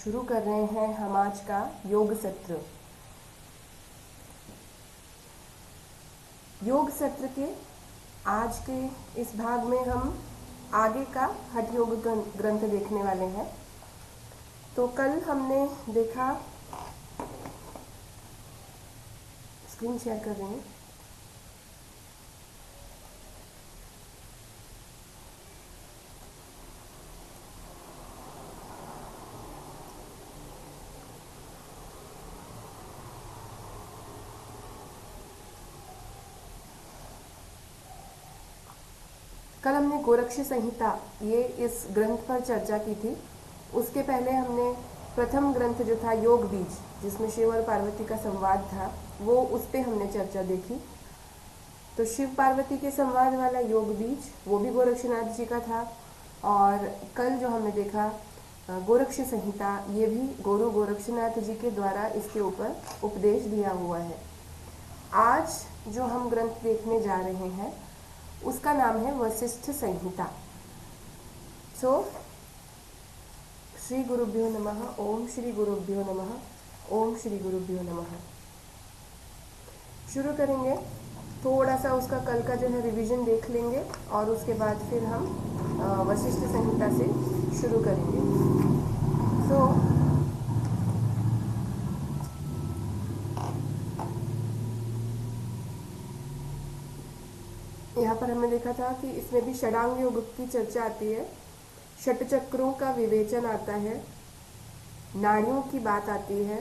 शुरू कर रहे हैं हम आज का योग सत्र। योग सत्र के आज के इस भाग में हम आगे का हठ योग ग्रंथ देखने वाले हैं। तो कल हमने देखा, स्क्रीन शेयर कर रहे हैं। कल हमने गोरक्ष संहिता ये इस ग्रंथ पर चर्चा की थी। उसके पहले हमने प्रथम ग्रंथ जो था योग बीज, जिसमें शिव और पार्वती का संवाद था, वो उस पे हमने चर्चा देखी। तो शिव पार्वती के संवाद वाला योग बीज वो भी गोरक्षनाथ जी का था। और कल जो हमने देखा गोरक्ष संहिता, ये भी गुरु गोरक्षनाथ जी के द्वारा इसके ऊपर उपदेश दिया हुआ है। आज जो हम ग्रंथ देखने जा रहे हैं उसका नाम है वशिष्ठ संहिता। सो श्री गुरुभ्यो नमः। ओम श्री गुरुभ्यो नमः। ओम श्री गुरुभ्यो नमः। शुरू करेंगे। थोड़ा सा उसका कल का जो है रिवीजन देख लेंगे और उसके बाद फिर हम वशिष्ठ संहिता से शुरू करेंगे। सो यहाँ पर हमने देखा था कि इसमें भी षडांग योग की चर्चा आती है, षट चक्रों का विवेचन आता है, नाड़ियों की बात आती है,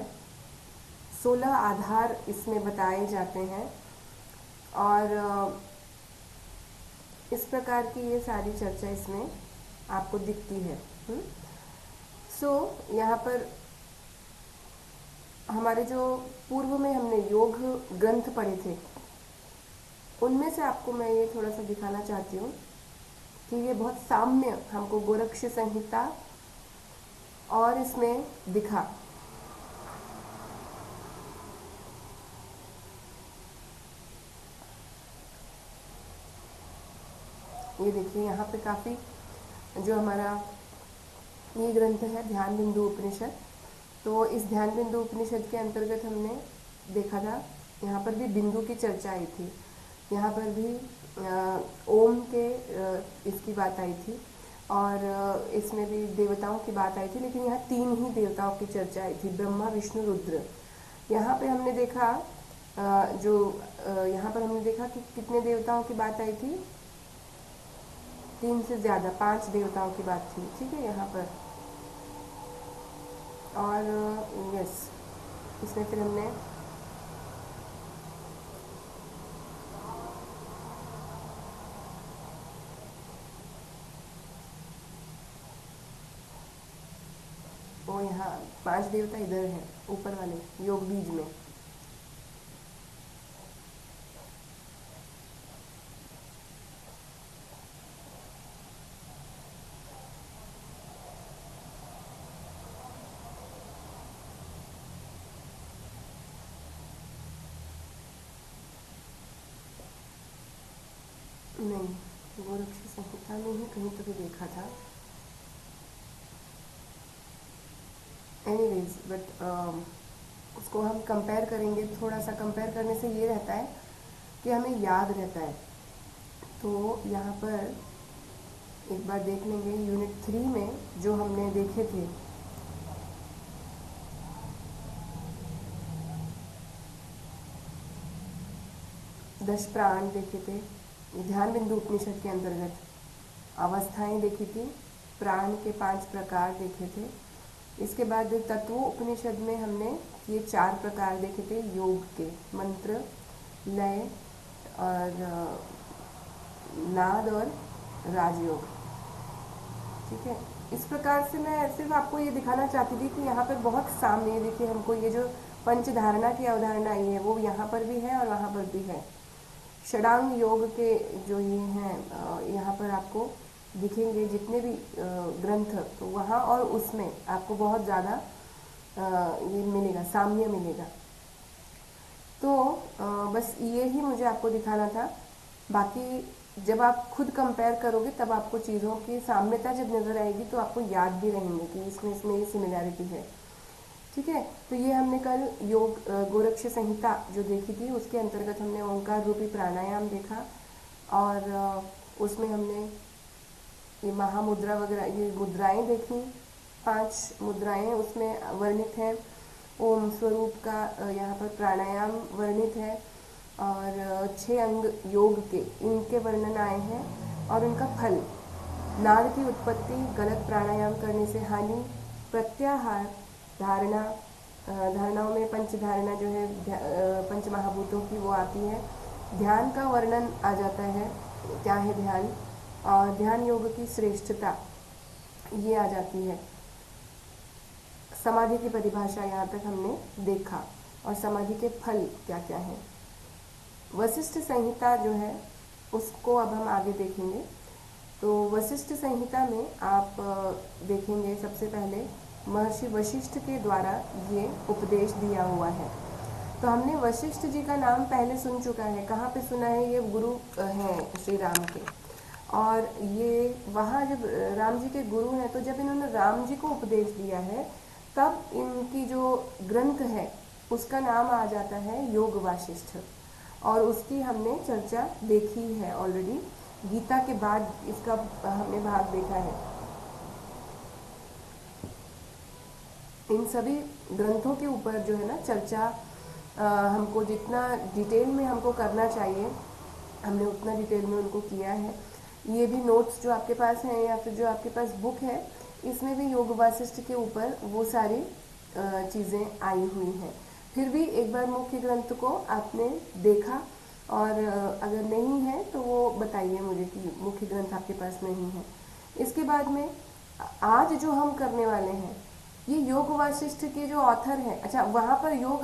16 आधार इसमें बताए जाते हैं और इस प्रकार की ये सारी चर्चा इसमें आपको दिखती है। सो यहाँ पर हमारे जो पूर्व में हमने योग ग्रंथ पढ़े थे उनमें से आपको मैं ये थोड़ा सा दिखाना चाहती हूँ कि ये बहुत साम्य हमको गोरक्ष संहिता और इसमें दिखा। ये देखिए, यहाँ पे काफ़ी जो हमारा ये ग्रंथ है ध्यान बिंदु उपनिषद, तो इस ध्यान बिंदु उपनिषद के अंतर्गत हमने देखा था, यहाँ पर भी बिंदु की चर्चा आई थी। यहाँ पर भी ओम के इसकी बात आई थी और इसमें भी देवताओं की बात आई थी, लेकिन यहाँ 3 ही देवताओं की चर्चा आई थी, ब्रह्मा विष्णु रुद्र। यहाँ पे हमने देखा यहाँ पर हमने देखा कि कितने देवताओं की बात आई थी, 3 से ज़्यादा, 5 देवताओं की बात थी। ठीक है यहाँ पर। और यस, इसमें फिर हमने वो यहाँ 5 देवता इधर हैं ऊपर वाले योग बीज में। नहीं, गोरक्ष संहिता में ही कहीं तो भी देखा था। एनीवेज, बट उसको हम कंपेयर करेंगे। थोड़ा सा कंपेयर करने से ये रहता है कि हमें याद रहता है। तो यहाँ पर एक बार देख लेंगे, यूनिट 3 में जो हमने देखे थे, दश प्राण देखे थे, ध्यान बिंदु उपनिषद के अंतर्गत अवस्थाएं देखी थी, प्राण के 5 प्रकार देखे थे। इसके बाद तत्व उपनिषद में हमने ये 4 प्रकार देखे थे योग के, मंत्र, लय और नाद और राजयोग। ठीक है, इस प्रकार से मैं सिर्फ आपको ये दिखाना चाहती थी कि यहाँ पर बहुत सामने देखिए, हमको ये जो पंच धारणा की अवधारणा आई है वो यहाँ पर भी है और वहाँ पर भी है। षडांग योग के जो ये हैं यहाँ पर आपको दिखेंगे जितने भी ग्रंथ, तो वहाँ और उसमें आपको बहुत ज़्यादा ये मिलेगा, साम्य मिलेगा। तो बस ये ही मुझे आपको दिखाना था। बाकी जब आप खुद कंपेयर करोगे तब आपको चीज़ों की साम्यता जब नज़र आएगी तो आपको याद भी रहेंगे कि इसमें इसमें ये सिमिलैरिटी है। ठीक है, तो ये हमने कल योग गोरक्ष संहिता जो देखी थी उसके अंतर्गत हमने ओंकार रूपी प्राणायाम देखा, और उसमें हमने ये महामुद्रा वगैरह ये मुद्राएं देखी। 5 मुद्राएं उसमें वर्णित हैं। ओम स्वरूप का यहाँ पर प्राणायाम वर्णित है, और 6 अंग योग के इनके वर्णन आए हैं, और उनका फल नाद की उत्पत्ति, गलत प्राणायाम करने से हानि, प्रत्याहार, धारणाओं में पंच धारणा जो है पंच महाभूतों की वो आती है। ध्यान का वर्णन आ जाता है, क्या है ध्यान, और ध्यान योग की श्रेष्ठता ये आ जाती है। समाधि की परिभाषा यहाँ तक हमने देखा, और समाधि के फल क्या क्या हैं। वशिष्ठ संहिता जो है उसको अब हम आगे देखेंगे। तो वशिष्ठ संहिता में आप देखेंगे सबसे पहले महर्षि वशिष्ठ के द्वारा ये उपदेश दिया हुआ है। तो हमने वशिष्ठ जी का नाम पहले सुन चुका है। कहाँ पे सुना है? ये गुरु हैं श्री राम के, और ये वहाँ जब राम जी के गुरु हैं तो जब इन्होंने राम जी को उपदेश दिया है तब इनकी जो ग्रंथ है उसका नाम आ जाता है योग वाशिष्ठ, और उसकी हमने चर्चा देखी है ऑलरेडी। गीता के बाद इसका हमने भाग देखा है। इन सभी ग्रंथों के ऊपर जो है ना चर्चा हमको जितना डिटेल में हमको करना चाहिए हमने उतना डिटेल में उनको किया है। ये भी नोट्स जो आपके पास हैं या फिर जो आपके पास बुक है इसमें भी योग वाशिष्ठ के ऊपर वो सारी चीज़ें आई हुई हैं। फिर भी एक बार मुख्य ग्रंथ को आपने देखा, और अगर नहीं है तो वो बताइए मुझे कि मुख्य ग्रंथ आपके पास नहीं है। इसके बाद में आज जो हम करने वाले हैं ये योग वाशिष्ठ के जो ऑथर हैं, अच्छा वहाँ पर योग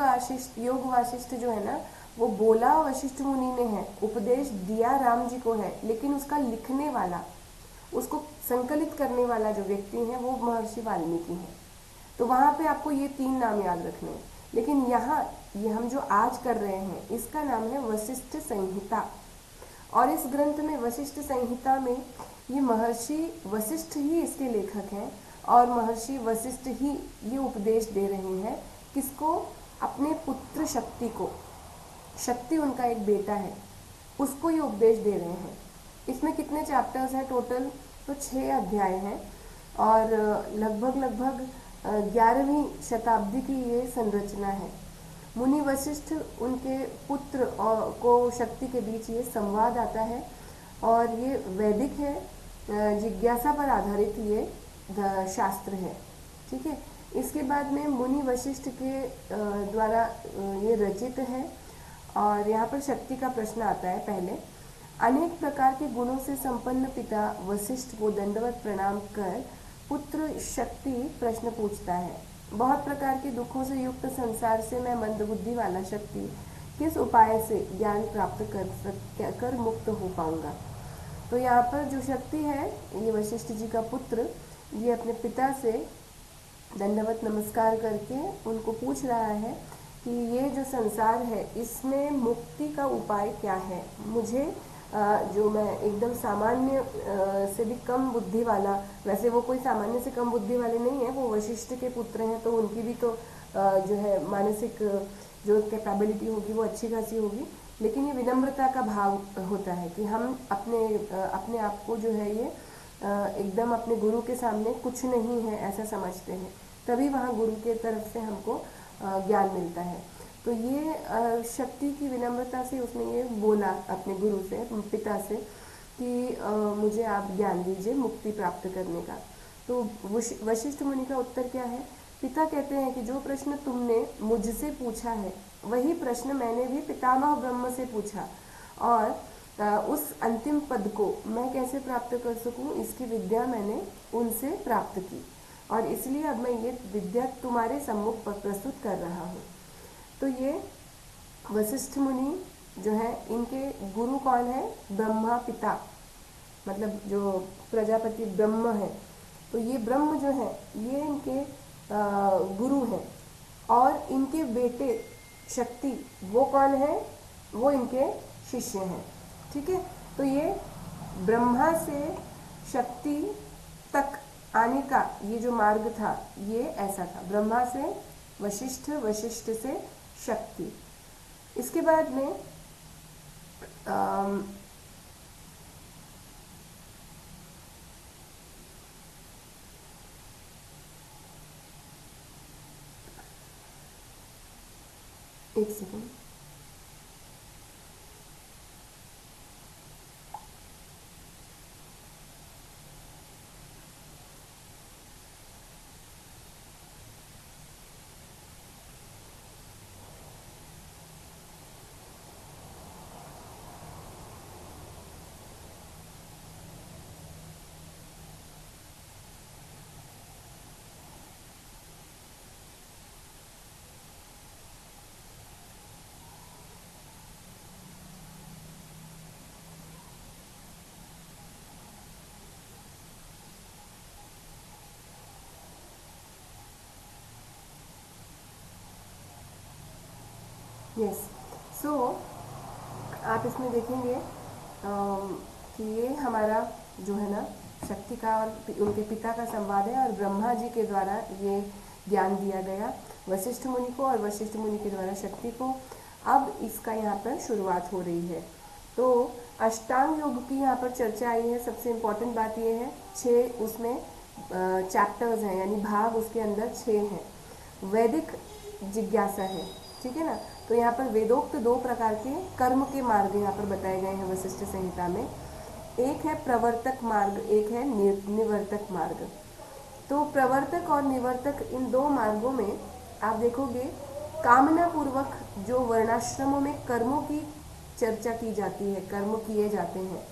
वाशिष्ठ जो है ना वो बोला वशिष्ठ मुनि ने है, उपदेश दिया राम जी को है, लेकिन उसका लिखने वाला, उसको संकलित करने वाला जो व्यक्ति है वो महर्षि वाल्मीकि है। तो वहाँ पे आपको ये 3 नाम याद रखने हैं। लेकिन यहाँ ये हम जो आज कर रहे हैं इसका नाम है वशिष्ठ संहिता, और इस ग्रंथ में वशिष्ठ संहिता में ये महर्षि वशिष्ठ ही इसके लेखक हैं, और महर्षि वशिष्ठ ही ये उपदेश दे रहे हैं किसको? अपने पुत्र शक्ति को। शक्ति उनका एक बेटा है, उसको ये उपदेश दे रहे हैं। इसमें कितने चैप्टर्स हैं टोटल? तो 6 अध्याय हैं, और लगभग 11वीं शताब्दी की ये संरचना है। मुनि वशिष्ठ उनके पुत्र को शक्ति के बीच ये संवाद आता है, और ये वैदिक है, जिज्ञासा पर आधारित ये शास्त्र है। ठीक है, इसके बाद में मुनि वशिष्ठ के द्वारा ये रचित है, और यहाँ पर शक्ति का प्रश्न आता है। पहले अनेक प्रकार के गुणों से संपन्न पिता वशिष्ठ को दंडवत प्रणाम कर पुत्र शक्ति प्रश्न पूछता है, बहुत प्रकार के दुखों से युक्त संसार से मैं मंदबुद्धि वाला शक्ति किस उपाय से ज्ञान प्राप्त कर मुक्त हो पाऊंगा। तो यहाँ पर जो शक्ति है ये वशिष्ठ जी का पुत्र, ये अपने पिता से दंडवत नमस्कार करके उनको पूछ रहा है कि ये जो संसार है इसमें मुक्ति का उपाय क्या है। मुझे जो मैं एकदम सामान्य से भी कम बुद्धि वाला, वैसे वो कोई सामान्य से कम बुद्धि वाले नहीं है, वो वशिष्ठ के पुत्र हैं तो उनकी भी तो जो है मानसिक जो कैपेबिलिटी होगी वो अच्छी खासी होगी, लेकिन ये विनम्रता का भाव होता है कि हम अपने आप को जो है ये एकदम अपने गुरु के सामने कुछ नहीं है ऐसा समझते हैं, तभी वहाँ गुरु के तरफ से हमको ज्ञान मिलता है। तो ये शक्ति की विनम्रता से उसने ये बोला अपने गुरु से, पिता से, कि मुझे आप ज्ञान दीजिए मुक्ति प्राप्त करने का। तो वशिष्ठ मुनि का उत्तर क्या है? पिता कहते हैं कि जो प्रश्न तुमने मुझसे पूछा है वही प्रश्न मैंने भी पितामह ब्रह्म से पूछा, और उस अंतिम पद को मैं कैसे प्राप्त कर सकूं इसकी विद्या मैंने उनसे प्राप्त की, और इसलिए अब मैं ये विद्या तुम्हारे सम्मुख पर प्रस्तुत कर रहा हूँ। तो ये वशिष्ठ मुनि जो है इनके गुरु कौन है? ब्रह्मा पिता, मतलब जो प्रजापति ब्रह्म है, तो ये ब्रह्म जो है ये इनके गुरु हैं, और इनके बेटे शक्ति वो कौन है? वो इनके शिष्य हैं। ठीक है, तो ये ब्रह्मा से शक्ति तक आने का ये जो मार्ग था ये ऐसा था, ब्रह्मा से वशिष्ठ, वशिष्ठ से शक्ति। इसके बाद में एक सेकेंड, यस। सो आप इसमें देखेंगे कि ये हमारा जो है ना शक्ति का और उनके पिता का संवाद है, और ब्रह्मा जी के द्वारा ये ज्ञान दिया गया वशिष्ठ मुनि को, और वशिष्ठ मुनि के द्वारा शक्ति को। अब इसका यहाँ पर शुरुआत हो रही है। तो अष्टांग योग की यहाँ पर चर्चा आई है। सबसे इम्पोर्टेंट बात ये है, 6 उसमें चैप्टर्स हैं, यानी भाग उसके अंदर 6 हैं। वैदिक जिज्ञासा है, ठीक है ना। तो यहाँ पर वेदोक्त 2 प्रकार के कर्म के मार्ग यहाँ पर बताए गए हैं वशिष्ठ संहिता में। एक है प्रवर्तक मार्ग, एक है निवर्तक मार्ग। तो प्रवर्तक और निवर्तक, इन 2 मार्गों में आप देखोगे कामना पूर्वक जो वर्णाश्रमों में कर्मों की चर्चा की जाती है, कर्म किए जाते हैं,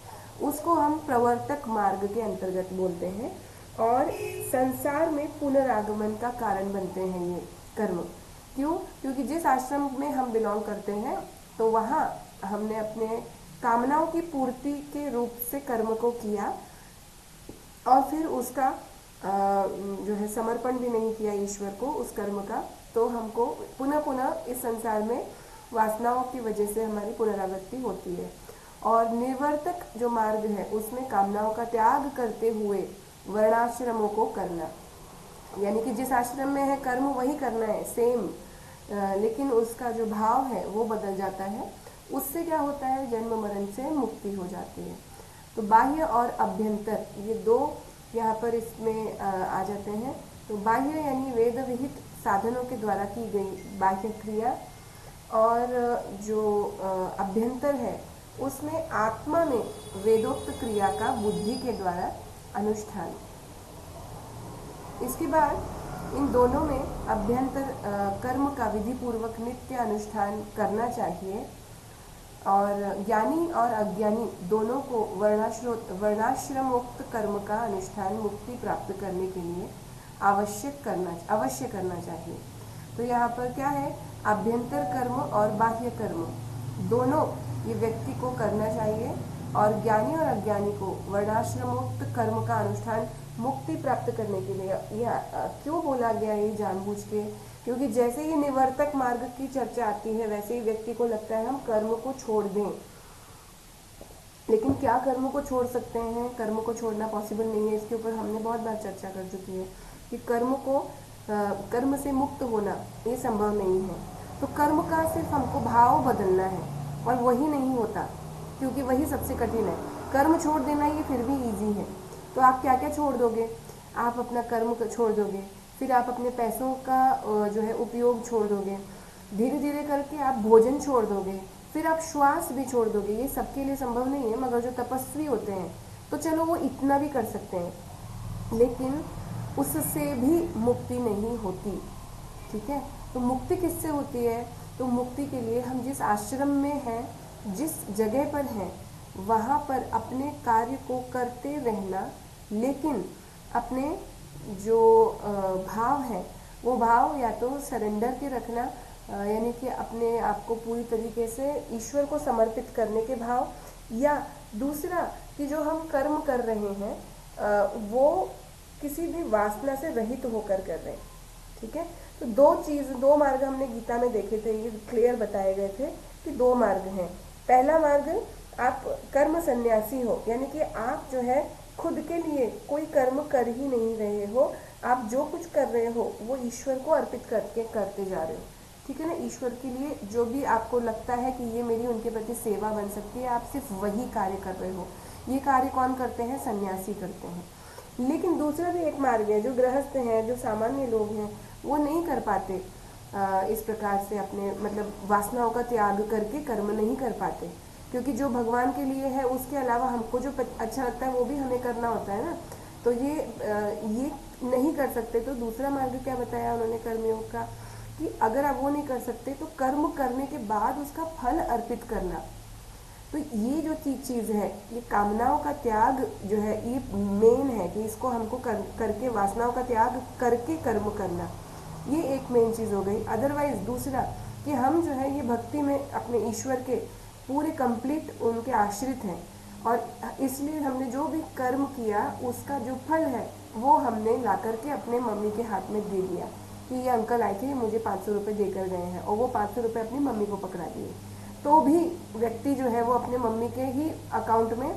उसको हम प्रवर्तक मार्ग के अंतर्गत बोलते हैं। और संसार में पुनरागमन का कारण बनते हैं ये कर्म। क्यों? क्योंकि जिस आश्रम में हम बिलोंग करते हैं तो वहाँ हमने अपने कामनाओं की पूर्ति के रूप से कर्म को किया, और फिर उसका जो है समर्पण भी नहीं किया ईश्वर को उस कर्म का, तो हमको पुनः पुनः इस संसार में वासनाओं की वजह से हमारी पुनरावृत्ति होती है। और निवर्तक जो मार्ग है उसमें कामनाओं का त्याग करते हुए वर्णाश्रमों को करना, यानी कि जिस आश्रम में है कर्म वही करना है सेम, लेकिन उसका जो भाव है वो बदल जाता है। उससे क्या होता है, जन्म मरण से मुक्ति हो जाती है। तो बाह्य और अभ्यंतर, ये 2 यहाँ पर इसमें आ जाते हैं। तो बाह्य यानी वेद विहित साधनों के द्वारा की गई बाह्य क्रिया, और जो अभ्यंतर है उसमें आत्मा में वेदोक्त क्रिया का बुद्धि के द्वारा अनुष्ठान। इसके बाद इन दोनों में अभ्यंतर कर्म का विधि पूर्वक नित्य अनुष्ठान करना चाहिए, और ज्ञानी और अज्ञानी दोनों को वर्णाश्रमोक्त कर्म का अनुष्ठान मुक्ति प्राप्त करने के लिए अवश्य करना चाहिए। तो यहाँ पर क्या है, अभ्यंतर कर्म और बाह्य कर्म दोनों ये व्यक्ति को करना चाहिए, और ज्ञानी और अज्ञानी को वर्णाश्रमोक्त कर्म का अनुष्ठान मुक्ति प्राप्त करने के लिए। यह क्यों बोला गया ये जानबूझ के, क्योंकि जैसे ही निवर्तक मार्ग की चर्चा आती है वैसे ही व्यक्ति को लगता है हम कर्म को छोड़ दें। लेकिन क्या कर्म को छोड़ सकते हैं? कर्म को छोड़ना पॉसिबल नहीं है। इसके ऊपर हमने बहुत बार चर्चा कर चुकी है कि कर्म से मुक्त होना ये संभव नहीं है। तो कर्म का सिर्फ हमको भाव बदलना है, और वही नहीं होता, क्योंकि वही सबसे कठिन है। कर्म छोड़ देना ये फिर भी ईजी है। तो आप क्या क्या छोड़ दोगे? आप अपना कर्म छोड़ दोगे, फिर आप अपने पैसों का जो है उपयोग छोड़ दोगे, धीरे धीरे करके आप भोजन छोड़ दोगे, फिर आप श्वास भी छोड़ दोगे। ये सबके लिए संभव नहीं है, मगर जो तपस्वी होते हैं तो चलो वो इतना भी कर सकते हैं, लेकिन उससे भी मुक्ति नहीं होती। ठीक है, तो मुक्ति किससे होती है? तो मुक्ति के लिए हम जिस आश्रम में हैं, जिस जगह पर हैं, वहाँ पर अपने कार्य को करते रहना, लेकिन अपने जो भाव है वो भाव या तो सरेंडर के रखना, यानी कि अपने आप को पूरी तरीके से ईश्वर को समर्पित करने के भाव, या दूसरा कि जो हम कर्म कर रहे हैं वो किसी भी वासना से रहित होकर कर रहे हैं। ठीक है, तो दो मार्ग हमने गीता में देखे थे, ये क्लियर बताए गए थे कि 2 मार्ग हैं। पहला मार्ग आप कर्म सन्यासी हो, यानी कि आप जो है खुद के लिए कोई कर्म कर ही नहीं रहे हो, आप जो कुछ कर रहे हो वो ईश्वर को अर्पित करके करते जा रहे हो, ठीक है ना। ईश्वर के लिए जो भी आपको लगता है कि ये मेरी उनके प्रति सेवा बन सकती है, आप सिर्फ वही कार्य कर रहे हो। ये कार्य कौन करते हैं? सन्यासी करते हैं। लेकिन दूसरा भी एक मार्ग है, जो गृहस्थ हैं, जो सामान्य लोग हैं, वो नहीं कर पाते इस प्रकार से अपने मतलब वासनाओं का त्याग करके कर्म नहीं कर पाते, क्योंकि जो भगवान के लिए है उसके अलावा हमको जो अच्छा लगता है वो भी हमें करना होता है ना, तो ये नहीं कर सकते। तो दूसरा मार्ग क्या बताया उन्होंने कर्मयोग का, कि अगर आप वो नहीं कर सकते तो कर्म करने के बाद उसका फल अर्पित करना। तो ये जो चीज़ है, ये कामनाओं का त्याग जो है, ये मेन है कि इसको हमको करके वासनाओं का त्याग करके कर्म करना, ये एक मेन चीज़ हो गई। अदरवाइज दूसरा कि हम जो है ये भक्ति में अपने ईश्वर के पूरे कंप्लीट उनके आश्रित हैं, और इसलिए हमने जो भी कर्म किया उसका जो फल है वो हमने ला करके अपने मम्मी के हाथ में दे दिया कि ये अंकल आए थे, मुझे 500 रुपये देकर गए हैं, और वो 500 रुपये अपनी मम्मी को पकड़ा दिए, तो भी व्यक्ति जो है वो अपने मम्मी के ही अकाउंट में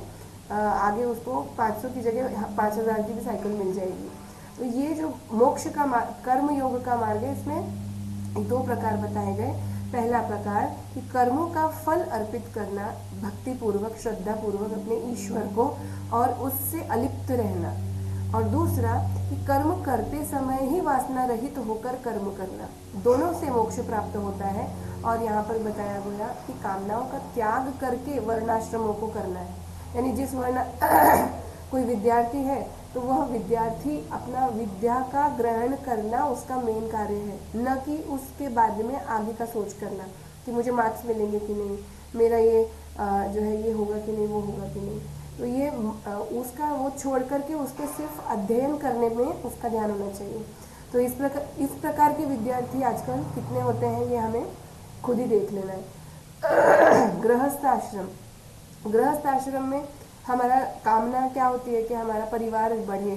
आगे उसको 500 की जगह 5000 की भी साइकिल मिल जाएगी। तो ये जो मोक्ष का कर्म योग का मार्ग है, इसमें दो प्रकार बताए गए। पहला प्रकार कि कर्मों का फल अर्पित करना भक्ति पूर्वक, श्रद्धा पूर्वक अपने ईश्वर को, और उससे अलिप्त रहना, और दूसरा कि कर्म करते समय ही वासना रहित होकर कर्म करना, दोनों से मोक्ष प्राप्त होता है। और यहाँ पर बताया गया कि कामनाओं का त्याग करके वर्णाश्रमों को करना है, यानी जिस वर्ण कोई विद्यार्थी है तो वह विद्यार्थी अपना विद्या का ग्रहण करना उसका मेन कार्य है, न कि उसके बाद में आगे का सोच करना कि मुझे मार्क्स मिलेंगे कि नहीं, मेरा ये जो है ये होगा कि नहीं, वो होगा कि नहीं। तो ये उसका वो छोड़ करके उसको सिर्फ अध्ययन करने में उसका ध्यान होना चाहिए। तो इस प्रकार के विद्यार्थी आजकल कितने होते हैं ये हमें खुद ही देख लेना है। गृहस्थ आश्रम में हमारा कामना क्या होती है कि हमारा परिवार बढ़े,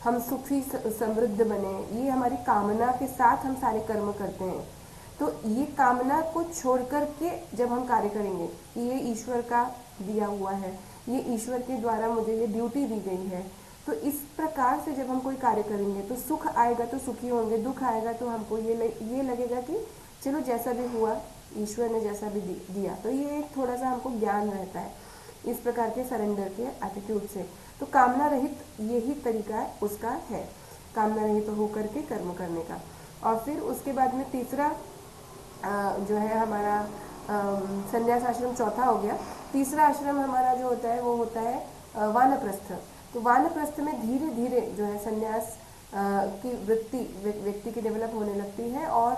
हम सुखी समृद्ध बने, ये हमारी कामना के साथ हम सारे कर्म करते हैं। तो ये कामना को छोड़ कर के जब हम कार्य करेंगे, ये ईश्वर का दिया हुआ है, ये ईश्वर के द्वारा मुझे ये ड्यूटी दी गई है, तो इस प्रकार से जब हम कोई कार्य करेंगे तो सुख आएगा तो सुखी होंगे, दुख आएगा तो हमको ये लगेगा कि चलो जैसा भी हुआ ईश्वर ने जैसा भी दिया। तो ये एक थोड़ा सा हमको ज्ञान रहता है इस प्रकार के सरेंडर के एटीट्यूड से। तो कामना रहित यही तरीका उसका है, कामना रहित तो होकर के कर्म करने का। और फिर उसके बाद में तीसरा जो है हमारा संन्यास आश्रम चौथा हो गया। तीसरा आश्रम हमारा जो होता है वो होता है वानप्रस्थ। तो वानप्रस्थ में धीरे धीरे जो है संन्यास की वृत्ति व्यक्ति की डेवलप होने लगती है, और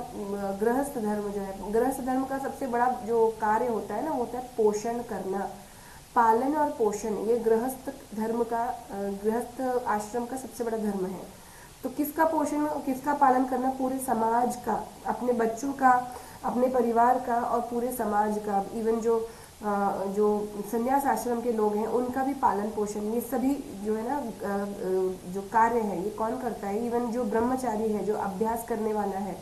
गृहस्थ धर्म जो है, गृहस्थ धर्म का सबसे बड़ा जो कार्य होता है ना, वो होता है पोषण करना, पालन और पोषण। ये गृहस्थ धर्म का, गृहस्थ आश्रम का सबसे बड़ा धर्म है। तो किसका पोषण, किसका पालन करना? पूरे समाज का, अपने बच्चों का, अपने परिवार का, और पूरे समाज का। इवन जो संन्यास आश्रम के लोग हैं उनका भी पालन पोषण, ये सभी जो है ना जो कार्य है ये कौन करता है? इवन जो ब्रह्मचारी है, जो अभ्यास करने वाला है,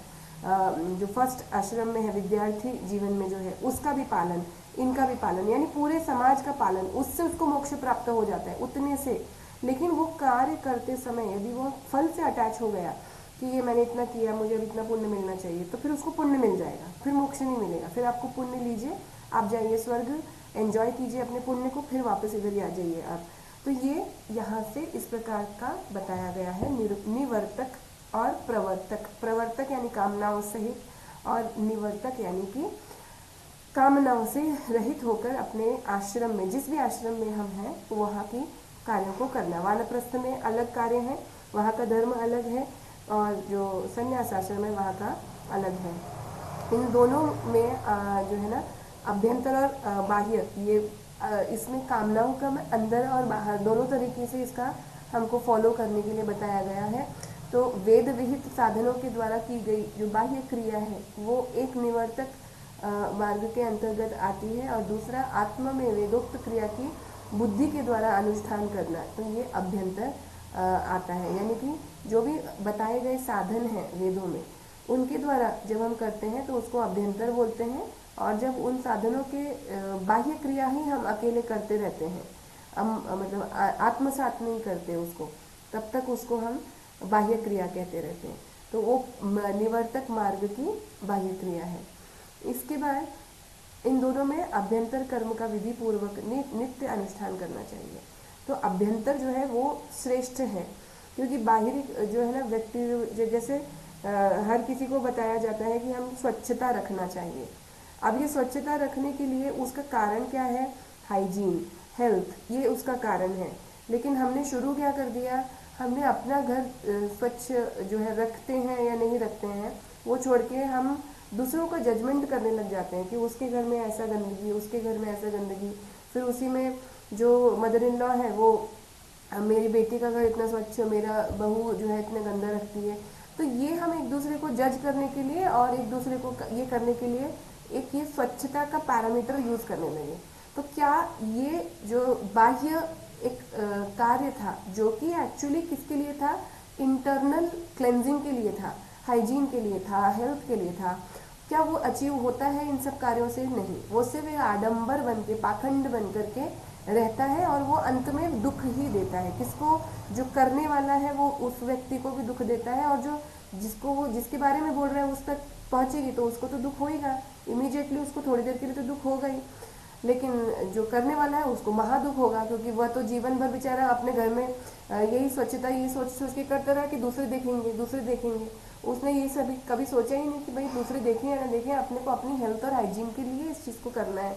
जो फर्स्ट आश्रम में है, विद्यार्थी जीवन में जो है, उसका भी पालन, इनका भी पालन, यानी पूरे समाज का पालन। उससे उसको मोक्ष प्राप्त हो जाता है उतने से। लेकिन वो कार्य करते समय यदि वो फल से अटैच हो गया कि ये मैंने इतना किया, मुझे अब इतना पुण्य मिलना चाहिए, तो फिर उसको पुण्य मिल जाएगा, फिर मोक्ष नहीं मिलेगा। फिर आपको पुण्य लीजिए, आप जाइए स्वर्ग, एंजॉय कीजिए अपने पुण्य को, फिर वापस इधर ही आ जाइए आप। तो ये यहाँ से इस प्रकार का बताया गया है निवर्तक और प्रवर्तक। प्रवर्तक यानी कामनाओं सहित, और निवर्तक यानी कि कामनाओं से रहित होकर अपने आश्रम में, जिस भी आश्रम में हम हैं वहाँ की कार्यों को करना। वानप्रस्थ में अलग कार्य है, वहाँ का धर्म अलग है, और जो संन्यास आश्रम है वहाँ का अलग है। इन दोनों में जो है ना अभ्यंतर और बाह्य, ये इसमें कामनाओं का अंदर और बाहर दोनों तरीके से इसका हमको फॉलो करने के लिए बताया गया है। तो वेद विहित साधनों के द्वारा की गई जो बाह्य क्रिया है वो एक निवर्तक मार्ग के अंतर्गत आती है, और दूसरा आत्मा में वेदोक्त क्रिया की बुद्धि के द्वारा अनुष्ठान करना, तो ये अभ्यंतर आता है। यानी कि जो भी बताए गए साधन हैं वेदों में, उनके द्वारा जब हम करते हैं तो उसको अभ्यंतर बोलते हैं, और जब उन साधनों के बाह्य क्रिया ही हम अकेले करते रहते हैं, हम मतलब आत्मसात नहीं करते उसको, तब तक उसको हम बाह्य क्रिया कहते रहते हैं। तो वो निवर्तक मार्ग की बाह्य क्रिया है। इसके बाद इन दोनों में अभ्यंतर कर्म का विधि पूर्वक नित्य अनुष्ठान करना चाहिए। तो अभ्यंतर जो है वो श्रेष्ठ है, क्योंकि बाहरी जो है ना व्यक्ति, जैसे हर किसी को बताया जाता है कि हम स्वच्छता रखना चाहिए। अब ये स्वच्छता रखने के लिए उसका कारण क्या है? हाइजीन, हेल्थ, ये उसका कारण है। लेकिन हमने शुरू क्या कर दिया, हमने अपना घर स्वच्छ जो है रखते हैं या नहीं रखते हैं वो छोड़ के हम दूसरों का जजमेंट करने लग जाते हैं कि उसके घर में ऐसा गंदगी, उसके घर में ऐसा गंदगी। फिर उसी में जो मदर इन लॉ है वो मेरी बेटी का घर इतना स्वच्छ, मेरा बहू जो है इतना गंदा रखती है। तो ये हम एक दूसरे को जज करने के लिए और एक दूसरे को ये करने के लिए एक ये स्वच्छता का पैरामीटर यूज करने लगे। तो क्या ये जो बाह्य एक कार्य था जो कि एक्चुअली किसके लिए था? इंटरनल क्लेंजिंग के लिए था, हाइजीन के लिए था, हेल्थ के लिए था। क्या वो अचीव होता है इन सब कार्यों से? नहीं, वो सिर्फ एक आडंबर बन के, पाखंड बन करके रहता है और वो अंत में दुख ही देता है। किसको? जो करने वाला है वो उस व्यक्ति को भी दुख देता है, और जो जिसको वो जिसके बारे में बोल रहा है उस तक पहुंचेगी तो उसको तो दुख होएगा, इमीडिएटली उसको थोड़ी देर के लिए तो दुख होगा ही। लेकिन जो करने वाला है उसको महादुख होगा, क्योंकि वह तो जीवन भर बेचारा अपने घर में यही स्वच्छता, यही सोच सोच के करता रहा कि दूसरे देखेंगे, दूसरे देखेंगे। उसने ये सभी कभी सोचा ही नहीं कि भाई दूसरे देखें या ना देखें, अपने को अपनी हेल्थ और हाइजीन के लिए इस चीज़ को करना है।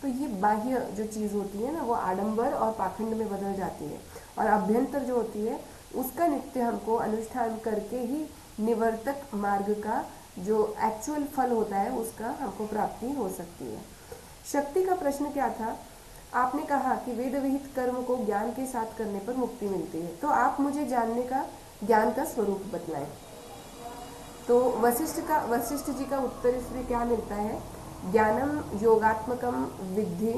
तो ये बाह्य जो चीज़ होती है ना वो आडंबर और पाखंड में बदल जाती है, और अभ्यंतर जो होती है उसका नित्य हमको अनुष्ठान करके ही निवर्तक मार्ग का जो एक्चुअल फल होता है उसका हमको प्राप्ति हो सकती है। शक्ति का प्रश्न क्या था? आपने कहा कि वेद विहित कर्म को ज्ञान के साथ करने पर मुक्ति मिलती है, तो आप मुझे जानने का ज्ञान का स्वरूप बतलाएं। तो वशिष्ठ जी का उत्तर इसमें क्या मिलता है? ज्ञानम योगात्मकम विद्धि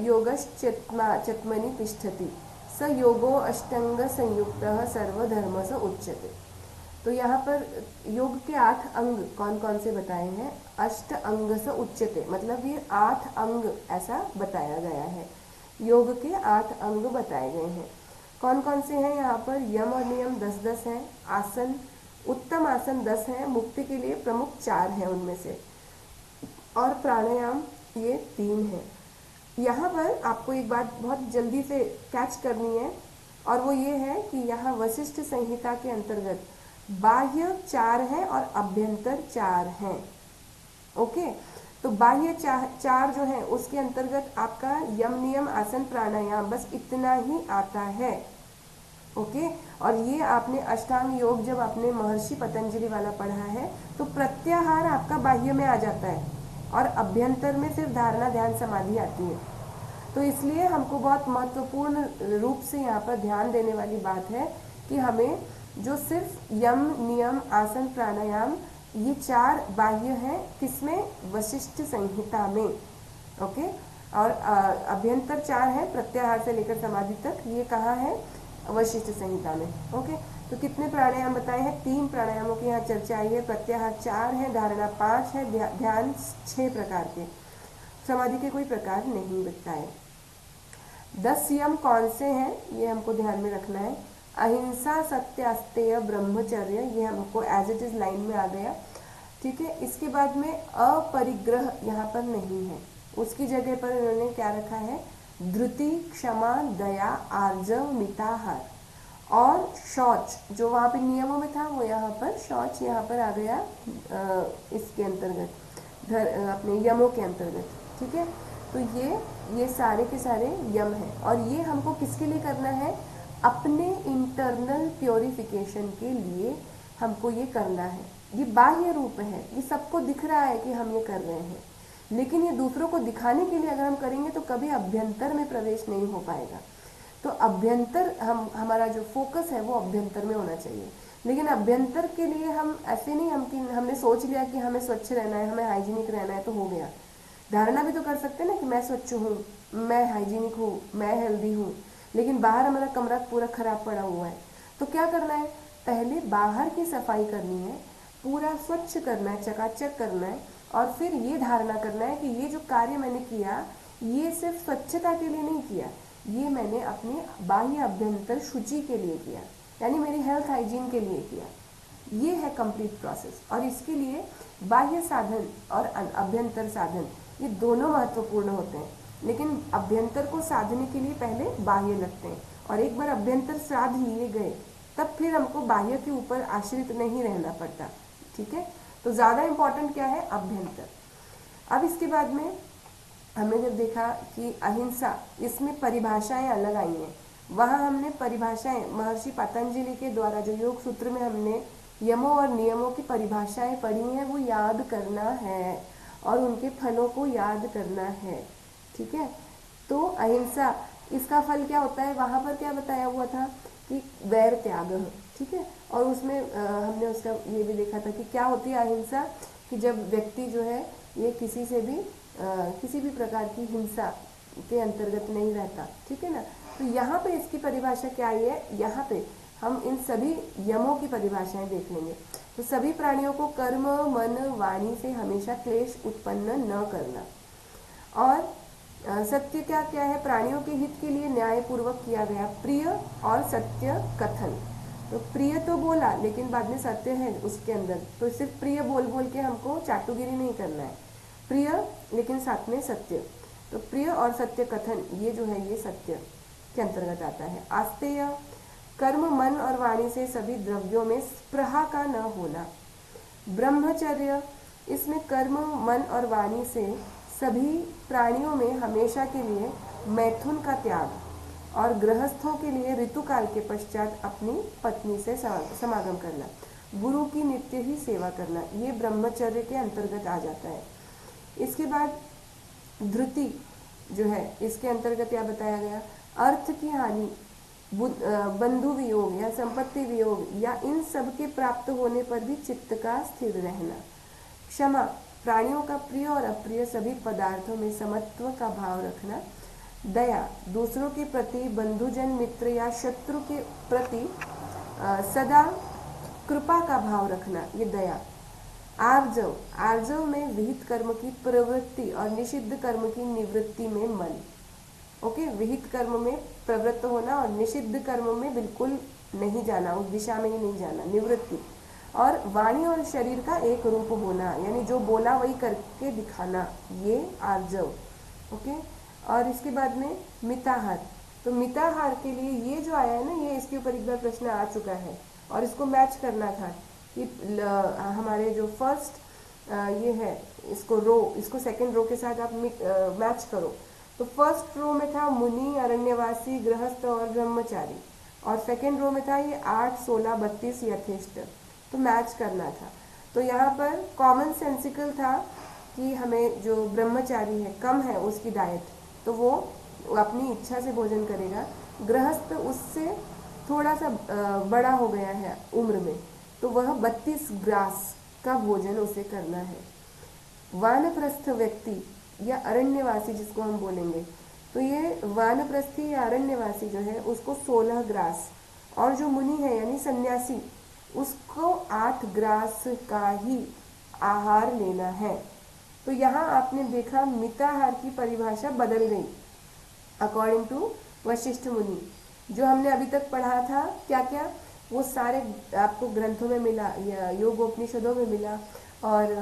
योगश्चत्मनि तिष्ठति स योगो अष्टांग संयुक्त सर्वधर्म स उच्यते। तो यहाँ पर योग के 8 अंग कौन कौन से बताए हैं? अष्ट अंग स उच्यते, मतलब ये 8 अंग ऐसा बताया गया है। योग के 8 अंग बताए गए हैं। कौन कौन से हैं यहाँ पर? यम और नियम 10-10 हैं, आसन, उत्तम आसन 10 हैं, मुक्ति के लिए प्रमुख 4 हैं उनमें से, और प्राणायाम ये 3 हैं। यहाँ पर आपको एक बात बहुत जल्दी से कैच करनी है, और वो ये है कि यहाँ वशिष्ठ संहिता के अंतर्गत बाह्य 4 हैं और अभ्यंतर 4 हैं। ओके, तो बाह्य 4 जो है उसके अंतर्गत आपका यम नियम आसन प्राणायाम बस इतना ही आता है। ओके, और ये आपने अष्टांग योग जब आपने महर्षि पतंजलि वाला पढ़ा है तो प्रत्याहार आपका बाह्य में आ जाता है और अभ्यंतर में सिर्फ धारणा ध्यान समाधि आती है। तो इसलिए हमको बहुत महत्वपूर्ण रूप से यहाँ पर ध्यान देने वाली बात है कि हमें जो सिर्फ यम नियम आसन प्राणायाम ये 4 बाह्य हैं, किसमें? वशिष्ठ संहिता में। ओके, और अभ्यंतर 4 है प्रत्याहार से लेकर समाधि तक, ये कहाँ है? वशिष्ठ संहिता में। ओके, तो कितने प्राणायाम बताए हैं? 3 प्राणायामों की यहाँ चर्चा आई है। प्रत्याहार 4 है, धारणा 5 है, ध्यान 6 प्रकार के, समाधि के कोई प्रकार नहीं बताए। 10 यम कौन से हैं ये हमको ध्यान में रखना है। अहिंसा, सत्य, अस्तेय, ब्रह्मचर्य, ये हमको एज इट इज लाइन में आ गया। ठीक है, इसके बाद में अपरिग्रह यहाँ पर नहीं है, उसकी जगह पर इन्होंने क्या रखा है? धृति, क्षमा, दया, आर्जव, मिताहार, और शौच जो वहाँ पे नियमों में था वो यहाँ पर शौच यहाँ पर आ गया इसके अंतर्गत, अपने यमों के अंतर्गत। ठीक है, तो ये सारे के सारे यम हैं, और ये हमको किसके लिए करना है? अपने इंटरनल प्योरिफिकेशन के लिए हमको ये करना है। ये बाह्य रूप है, ये सबको दिख रहा है कि हम ये कर रहे हैं, लेकिन ये दूसरों को दिखाने के लिए अगर हम करेंगे तो कभी अभ्यंतर में प्रवेश नहीं हो पाएगा। तो अभ्यंतर हमारा जो फोकस है वो अभ्यंतर में होना चाहिए। लेकिन अभ्यंतर के लिए हम ऐसे नहीं हमने सोच लिया कि हमें स्वच्छ रहना है, हमें हाइजीनिक रहना है तो हो गया। धारणा भी तो कर सकते हैं ना कि मैं स्वच्छ हूँ, मैं हाइजीनिक हूँ, मैं हेल्दी हूँ, लेकिन बाहर हमारा कमरा पूरा खराब पड़ा हुआ है। तो क्या करना है? पहले बाहर की सफाई करनी है, पूरा स्वच्छ करना है, चकाचक करना है, और फिर ये धारणा करना है कि ये जो कार्य मैंने किया ये सिर्फ स्वच्छता के लिए नहीं किया, ये मैंने अपनी बाह्य अभ्यंतर शुचि के लिए किया, यानी मेरी हेल्थ हाइजीन के लिए किया। ये है कंप्लीट प्रोसेस। और इसके लिए बाह्य साधन और अभ्यंतर साधन ये दोनों महत्वपूर्ण होते हैं, लेकिन अभ्यंतर को साधने के लिए पहले बाह्य लगते हैं, और एक बार अभ्यंतर साध लिए गए तब फिर हमको बाह्य के ऊपर आश्रित नहीं रहना पड़ता। ठीक है, तो ज़्यादा इम्पोर्टेंट क्या है, अभ्यंतर। अब इसके बाद में हमने जब देखा कि अहिंसा, इसमें परिभाषाएं अलग आई हैं, वहाँ हमने परिभाषाएं महर्षि पतंजलि के द्वारा जो योग सूत्र में हमने यमों और नियमों की परिभाषाएं पढ़ी हैं वो याद करना है और उनके फलों को याद करना है। ठीक है, तो अहिंसा, इसका फल क्या होता है, वहाँ पर क्या बताया हुआ था कि वैर त्याग। ठीक है, और उसमें हमने उसका ये भी देखा था कि क्या होती है अहिंसा, कि जब व्यक्ति जो है ये किसी से भी किसी भी प्रकार की हिंसा के अंतर्गत नहीं रहता। ठीक है ना, तो यहाँ पे इसकी परिभाषा क्या आई है, यहाँ पे हम इन सभी यमों की परिभाषाएं देख लेंगे। तो सभी प्राणियों को कर्म मन वाणी से हमेशा क्लेश उत्पन्न न करना, और सत्य क्या क्या है, प्राणियों के हित के लिए न्यायपूर्वक किया गया प्रिय और सत्य कथन। तो प्रिय तो बोला लेकिन बाद में सत्य है उसके अंदर, तो सिर्फ प्रिय बोल बोल के हमको चाटुगिरी नहीं करना है, प्रिय लेकिन साथ में सत्य। तो प्रिय और सत्य कथन ये जो है ये सत्य के अंतर्गत आता है। आस्तेय, कर्म मन और वाणी से सभी द्रव्यों में स्पृहा का न होना। ब्रह्मचर्य, इसमें कर्म मन और वाणी से सभी प्राणियों में हमेशा के लिए मैथुन का त्याग, और गृहस्थों के लिए ऋतुकाल के पश्चात अपनी पत्नी से समागम करना, गुरु की नित्य ही सेवा करना, ये ब्रह्मचर्य के अंतर्गत आ जाता है। इसके बाद धृति जो है इसके अंतर्गत क्या बताया गया, अर्थ की हानि, बंधु वियोग या संपत्ति वियोग या इन सब के प्राप्त होने पर भी चित्त का स्थिर रहना। क्षमा, प्राणियों का प्रिय और अप्रिय सभी पदार्थों में समत्व का भाव रखना। दया, दूसरों के प्रति, बंधुजन मित्र या शत्रु के प्रति सदा कृपा का भाव रखना, ये दया। आर्जव, आर्जव में विहित कर्म की प्रवृत्ति और निषिद्ध कर्म की निवृत्ति में मन। ओके, विहित कर्म में प्रवृत्त होना और निषिद्ध कर्म में बिल्कुल नहीं जाना, उस दिशा में ही नहीं जाना, निवृत्ति। और वाणी और शरीर का एक रूप होना, यानी जो बोला वही करके दिखाना, ये आर्जव। ओके, और इसके बाद में मिताहार, तो मिताहार के लिए ये जो आया है ना, ये इसके ऊपर एक बार प्रश्न आ चुका है और इसको मैच करना था कि हमारे जो फर्स्ट ये है इसको रो, इसको सेकंड रो के साथ आप मैच करो। तो फर्स्ट रो में था मुनि, अरण्यवासी, गृहस्थ और ब्रह्मचारी, और सेकंड रो में था ये 8, 16, 32 यथेष्ट, तो मैच करना था। तो यहाँ पर कॉमन सेंसिकल था कि हमें जो ब्रह्मचारी है कम है उसकी डाइट, तो वो अपनी इच्छा से भोजन करेगा। गृहस्थ उससे थोड़ा सा बड़ा हो गया है उम्र में, तो वह 32 ग्रास का भोजन उसे करना है। वानप्रस्थ व्यक्ति या अरण्यवासी जिसको हम बोलेंगे, तो ये वानप्रस्थी या अरण्यवासी जो है उसको 16 ग्रास, और जो मुनि है यानी सन्यासी उसको 8 ग्रास का ही आहार लेना है। तो यहाँ आपने देखा मिताहार की परिभाषा बदल गई अकॉर्डिंग टू वशिष्ठ मुनि। जो हमने अभी तक पढ़ा था क्या क्या, वो सारे आपको ग्रंथों में मिला, योगोपनिषदों में मिला, और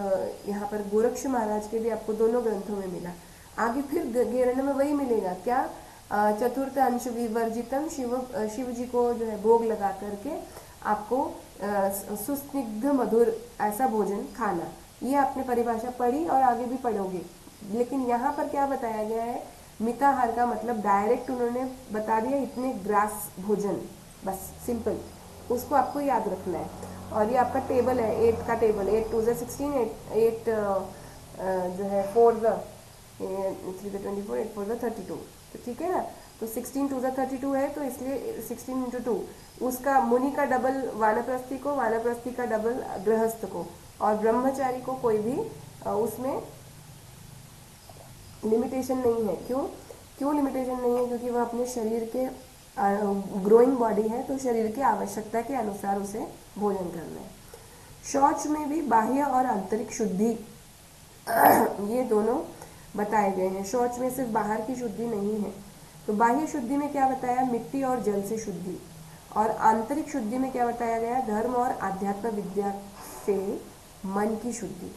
यहाँ पर गोरक्ष महाराज के भी आपको दोनों ग्रंथों में मिला। आगे फिर गेरण्ड में वही मिलेगा क्या, चतुर्थ अंश विवर्जितम, शिव जी को जो है भोग लगा करके आपको सुस्निग्ध मधुर ऐसा भोजन खाना। ये आपने परिभाषा पढ़ी और आगे भी पढ़ोगे। लेकिन यहाँ पर क्या बताया गया है, मिताहार का मतलब डायरेक्ट उन्होंने बता दिया इतने ग्रास भोजन, बस सिंपल, उसको आपको याद रखना है। और ये आपका टेबल है, 8 का टेबल, 8 2 16, 8 जो है 4 3 24, 8 4 32, तो ठीक है ना। तो 16 2 32 है, तो इसलिए 16 × 2 उसका मुनि का डबल वानप्रस्थी को, वानप्रस्थी का डबल गृहस्थ को, और ब्रह्मचारी को कोई भी उसमें लिमिटेशन नहीं है। क्यों लिमिटेशन नहीं है, क्योंकि वह अपने शरीर के ग्रोइंग बॉडी है, तो शरीर की आवश्यकता के अनुसार उसे भोजन करना है। शौच में भी बाह्य और आंतरिक शुद्धि ये दोनों बताए गए हैं। शौच में सिर्फ बाहर की शुद्धि नहीं है। तो बाह्य शुद्धि में क्या बताया, मिट्टी और जल से शुद्धि, और आंतरिक शुद्धि में क्या बताया गया, धर्म और आध्यात्म विद्या से मन की शुद्धि।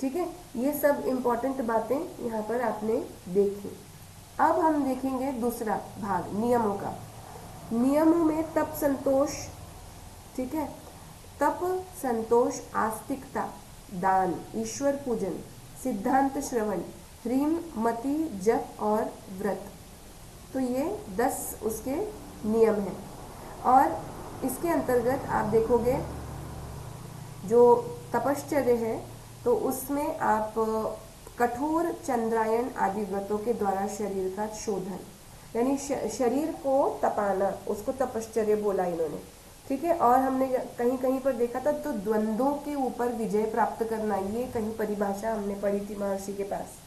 ठीक है, ये सब इम्पोर्टेंट बातें यहाँ पर आपने देखी। अब हम देखेंगे दूसरा भाग, नियमों का। नियमों में तप, संतोष, ठीक है, तप, संतोष, आस्तिकता, दान, ईश्वर पूजन, सिद्धांत श्रवण, ह्रीम, मति, जप और व्रत। तो ये 10 उसके नियम हैं। और इसके अंतर्गत आप देखोगे जो तपश्चर्य है तो उसमें आप कठोर चंद्रायन आदि व्रतों के द्वारा शरीर का शोधन, यानी शरीर को तपाना, उसको तपश्चर्य बोला इन्होंने। ठीक है, और हमने कहीं कहीं पर देखा था तो द्वंद्वों के ऊपर विजय प्राप्त करना, ये कहीं परिभाषा हमने पढ़ी थी महर्षि के पास।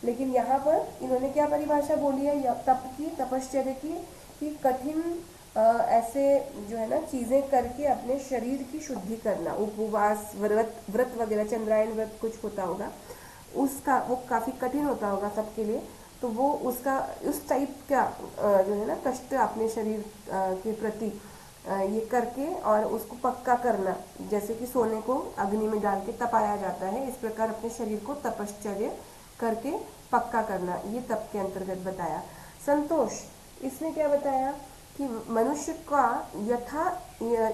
लेकिन यहाँ पर इन्होंने क्या परिभाषा बोली है तप की, तपश्चर्य की, कि कठिन ऐसे जो है ना चीज़ें करके अपने शरीर की शुद्धि करना, उपवास, व्रत वगैरह, चंद्रायन व्रत कुछ होता होगा, उसका वो काफ़ी कठिन होता होगा सबके लिए, तो वो उसका उस टाइप का जो है ना कष्ट अपने शरीर के प्रति ये करके और उसको पक्का करना, जैसे कि सोने को अग्नि में डाल के तपाया जाता है, इस प्रकार अपने शरीर को तपश्चर्य करके पक्का करना, ये तप के अंतर्गत बताया। संतोष, इसमें क्या बताया कि मनुष्य का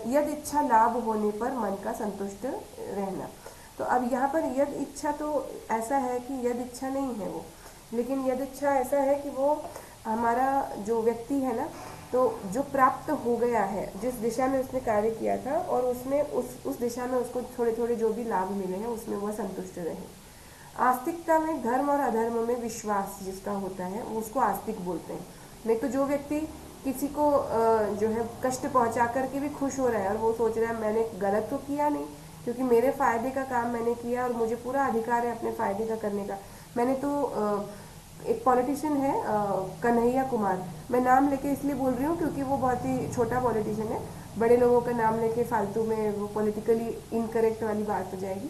यद इच्छा लाभ होने पर मन का संतुष्ट रहना। तो अब यहाँ पर यद इच्छा तो ऐसा है कि यद इच्छा नहीं है वो, लेकिन यद इच्छा ऐसा है कि वो हमारा जो व्यक्ति है ना, तो जो प्राप्त हो गया है, जिस दिशा में उसने कार्य किया था और उसमें उस दिशा में उसको थोड़े थोड़े जो भी लाभ मिले हैं उसमें वह संतुष्ट रहे। आस्तिकता में धर्म और अधर्म में विश्वास जिसका होता है उसको आस्तिक बोलते हैं। नहीं तो जो व्यक्ति किसी को जो है कष्ट पहुंचा करके भी खुश हो रहा है और वो सोच रहा है मैंने गलत तो किया नहीं, क्योंकि मेरे फायदे का काम मैंने किया और मुझे पूरा अधिकार है अपने फायदे का करने का। मैंने तो एक पॉलिटिशियन है कन्हैया कुमार, मैं नाम लेके इसलिए बोल रही हूँ क्योंकि वो बहुत ही छोटा पॉलिटिशियन है, बड़े लोगों का नाम लेके फालतू में वो पॉलिटिकली इनकरेक्ट वाली बात हो जाएगी।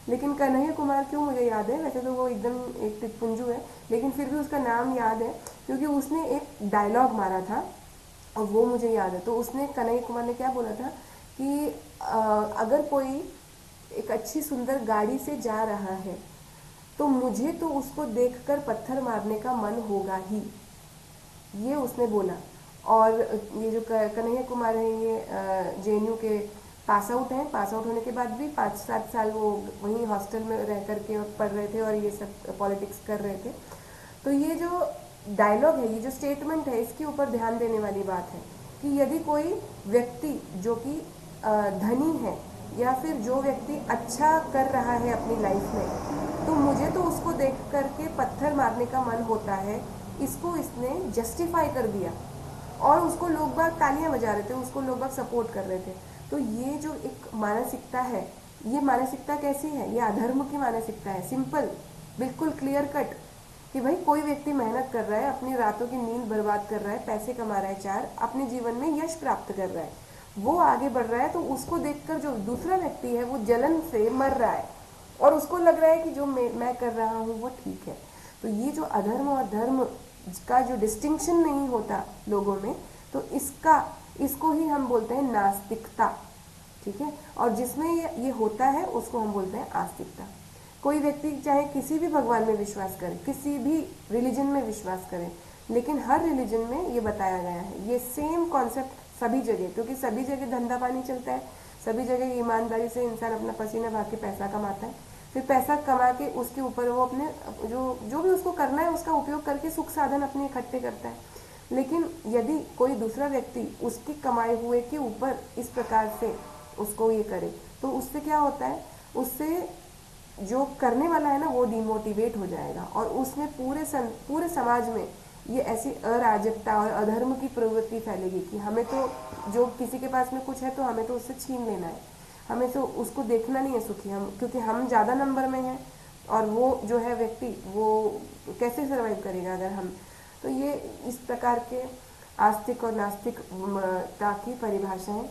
लेकिन कन्हैया कुमार क्यों मुझे याद है, वैसे तो वो एकदम एक टिप्पुंजू है, लेकिन फिर भी उसका नाम याद है क्योंकि उसने एक डायलॉग मारा था और वो मुझे याद है। तो उसने, कन्हैया कुमार ने क्या बोला था कि अगर कोई एक अच्छी सुंदर गाड़ी से जा रहा है तो मुझे तो उसको देखकर पत्थर मारने का मन होगा ही, ये उसने बोला। और ये जो कन्हैया कुमार है ये JNU के पास आउट हैं, पास आउट होने के बाद भी 5-7 साल वो वहीं हॉस्टल में रह करके पढ़ रहे थे और ये सब पॉलिटिक्स कर रहे थे। तो ये जो डायलॉग है, ये जो स्टेटमेंट है, इसके ऊपर ध्यान देने वाली बात है कि यदि कोई व्यक्ति जो कि धनी है या फिर जो व्यक्ति अच्छा कर रहा है अपनी लाइफ में, तो मुझे तो उसको देख करके पत्थर मारने का मन होता है, इसको इसने जस्टिफाई कर दिया और उसको लोग बाग तालियां बजा रहे थे, उसको लोग बाग सपोर्ट कर रहे थे। तो ये जो एक मानसिकता है, ये मानसिकता कैसी है, ये अधर्म की मानसिकता है, सिंपल, बिल्कुल क्लियर कट, कि भाई कोई व्यक्ति मेहनत कर रहा है, अपनी रातों की नींद बर्बाद कर रहा है, पैसे कमा रहा है 4, अपने जीवन में यश प्राप्त कर रहा है, वो आगे बढ़ रहा है, तो उसको देखकर जो दूसरा व्यक्ति है वो जलन से मर रहा है और उसको लग रहा है कि जो मैं कर रहा हूँ वो ठीक है। तो ये जो अधर्म और धर्म का जो डिस्टिंक्शन नहीं होता लोगों में, तो इसको ही हम बोलते हैं नास्तिकता। ठीक है, और जिसमें ये होता है उसको हम बोलते हैं आस्तिकता। कोई व्यक्ति चाहे किसी भी भगवान में विश्वास करे, किसी भी रिलीजन में विश्वास करे, लेकिन हर रिलीजन में ये बताया गया है, ये सेम कॉन्सेप्ट सभी जगह, क्योंकि सभी जगह धंधा पानी चलता है, सभी जगह ईमानदारी से इंसान अपना पसीना बहा के पैसा कमाता है, फिर पैसा कमा के उसके ऊपर वो अपने जो भी उसको करना है उसका उपयोग करके सुख साधन अपने इकट्ठे करता है। लेकिन यदि कोई दूसरा व्यक्ति उसके कमाए हुए के ऊपर इस प्रकार से उसको ये करे, तो उससे क्या होता है, उससे जो करने वाला है ना वो डिमोटिवेट हो जाएगा और उसमें पूरे समाज में ये ऐसी अराजकता और अधर्म की प्रवृत्ति फैलेगी कि हमें तो जो किसी के पास में कुछ है तो हमें तो उससे छीन लेना है, हमें तो उसको देखना नहीं है सुखी, हम क्योंकि हम ज़्यादा नंबर में हैं और वो जो है व्यक्ति वो कैसे सर्वाइव करेगा अगर हम। तो ये इस प्रकार के आस्तिक और नास्तिकता की परिभाषाएं